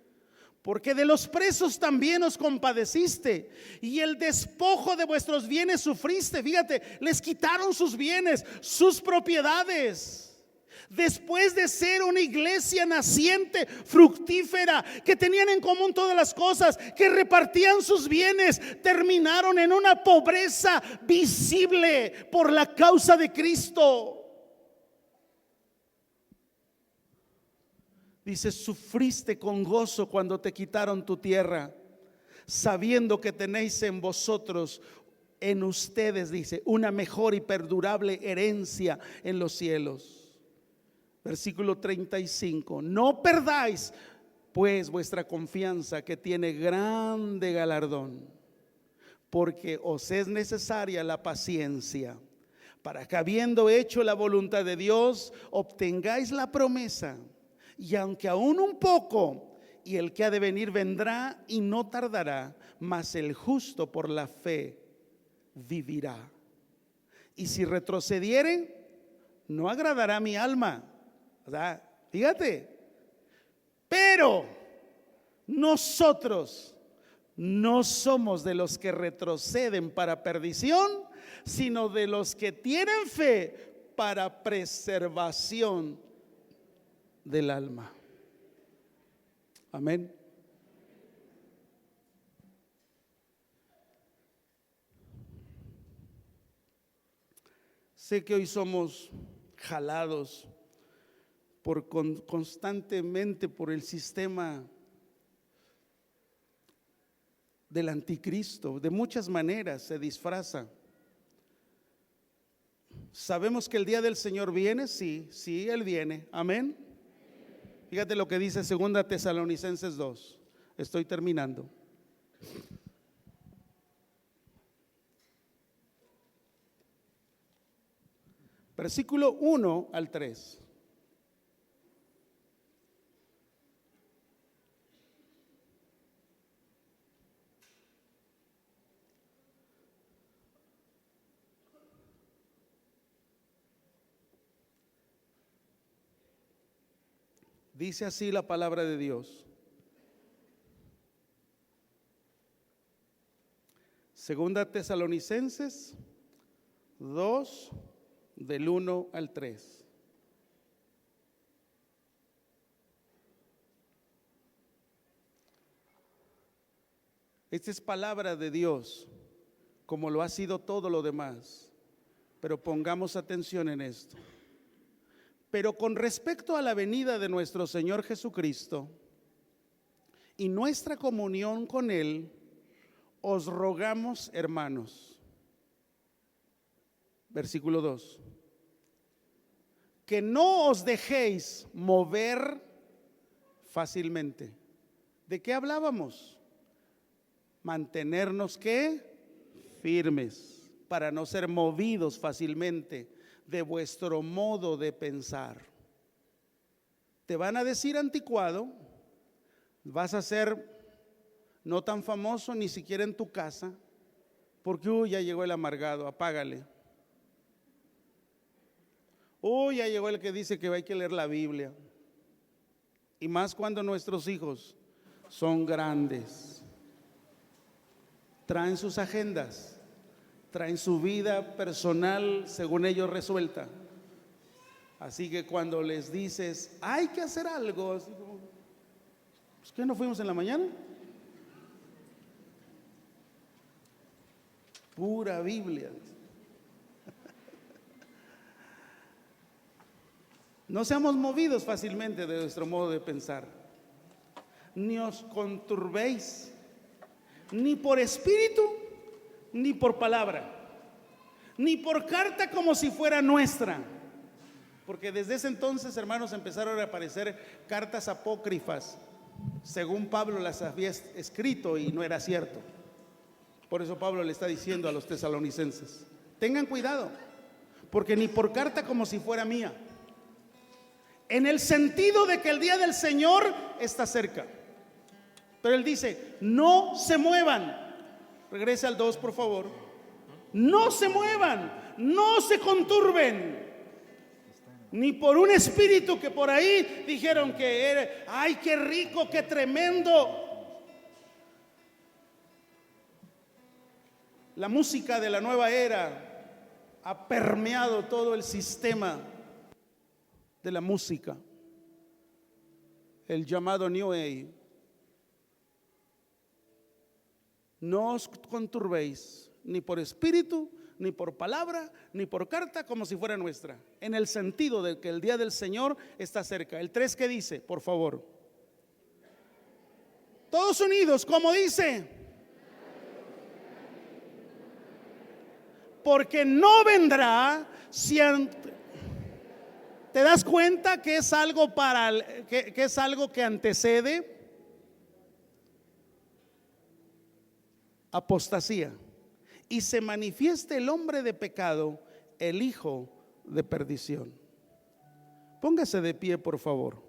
Porque de los presos también os compadeciste, y el despojo de vuestros bienes sufriste. Fíjate, les quitaron sus bienes, sus propiedades. Después de ser una iglesia naciente, fructífera, que tenían en común todas las cosas, que repartían sus bienes, terminaron en una pobreza visible por la causa de Cristo. Dice: sufriste con gozo cuando te quitaron tu tierra, sabiendo que tenéis en vosotros, en ustedes, dice, una mejor y perdurable herencia en los cielos. Versículo 35: no perdáis pues vuestra confianza, que tiene grande galardón, porque os es necesaria la paciencia, para que, habiendo hecho la voluntad de Dios, obtengáis la promesa. Y aunque aún un poco, y el que ha de venir vendrá y no tardará, mas el justo por la fe vivirá. Y si retrocediere, no agradará a mi alma. O sea, fíjate, pero nosotros no somos de los que retroceden para perdición, sino de los que tienen fe para preservación del alma. Amén. Sé que hoy somos jalados constantemente por el sistema del anticristo. De muchas maneras se disfraza. Sabemos que el día del Señor viene, sí, Él viene. Amén. Fíjate lo que dice 2 Tesalonicenses 2. Estoy terminando. Versículo 1 al 3. Dice así la palabra de Dios. Segunda Tesalonicenses 2, del 1 al 3. Esta es palabra de Dios, como lo ha sido todo lo demás, pero pongamos atención en esto. Pero con respecto a la venida de nuestro Señor Jesucristo y nuestra comunión con Él, os rogamos, hermanos, versículo 2, que no os dejéis mover fácilmente. ¿De qué hablábamos? Mantenernos, ¿qué? Firmes, para no ser movidos fácilmente de vuestro modo de pensar. Te van a decir anticuado, vas a ser no tan famoso ni siquiera en tu casa, porque ya llegó el amargado, apágale. Ya llegó el que dice que hay que leer la Biblia. Y más cuando nuestros hijos son grandes, traen sus agendas, traen su vida personal según ellos resuelta. Así que cuando les dices hay que hacer algo, así como, pues, ¿qué no fuimos en la mañana? Pura Biblia. No seamos movidos fácilmente de nuestro modo de pensar, ni os conturbéis, ni por espíritu, ni por palabra, ni por carta como si fuera nuestra. Porque desde ese entonces, hermanos, empezaron a aparecer cartas apócrifas, según Pablo las había escrito y no era cierto. Por eso Pablo le está diciendo a los tesalonicenses: tengan cuidado, porque ni por carta como si fuera mía, en el sentido de que el día del Señor está cerca. Pero él dice: no se muevan. Regrese al 2, por favor. No se muevan, no se conturben, ni por un espíritu que por ahí dijeron que era, ay, qué rico, qué tremendo. La música de la nueva era ha permeado todo el sistema de la música, el llamado New Age. No os conturbéis, ni por espíritu, ni por palabra, ni por carta como si fuera nuestra, en el sentido de que el día del Señor está cerca. El 3, ¿qué dice? Por favor, todos unidos, como dice: porque no vendrá si te das cuenta que es algo que es algo que antecede apostasía, y se manifieste el hombre de pecado, el hijo de perdición. Póngase de pie, por favor.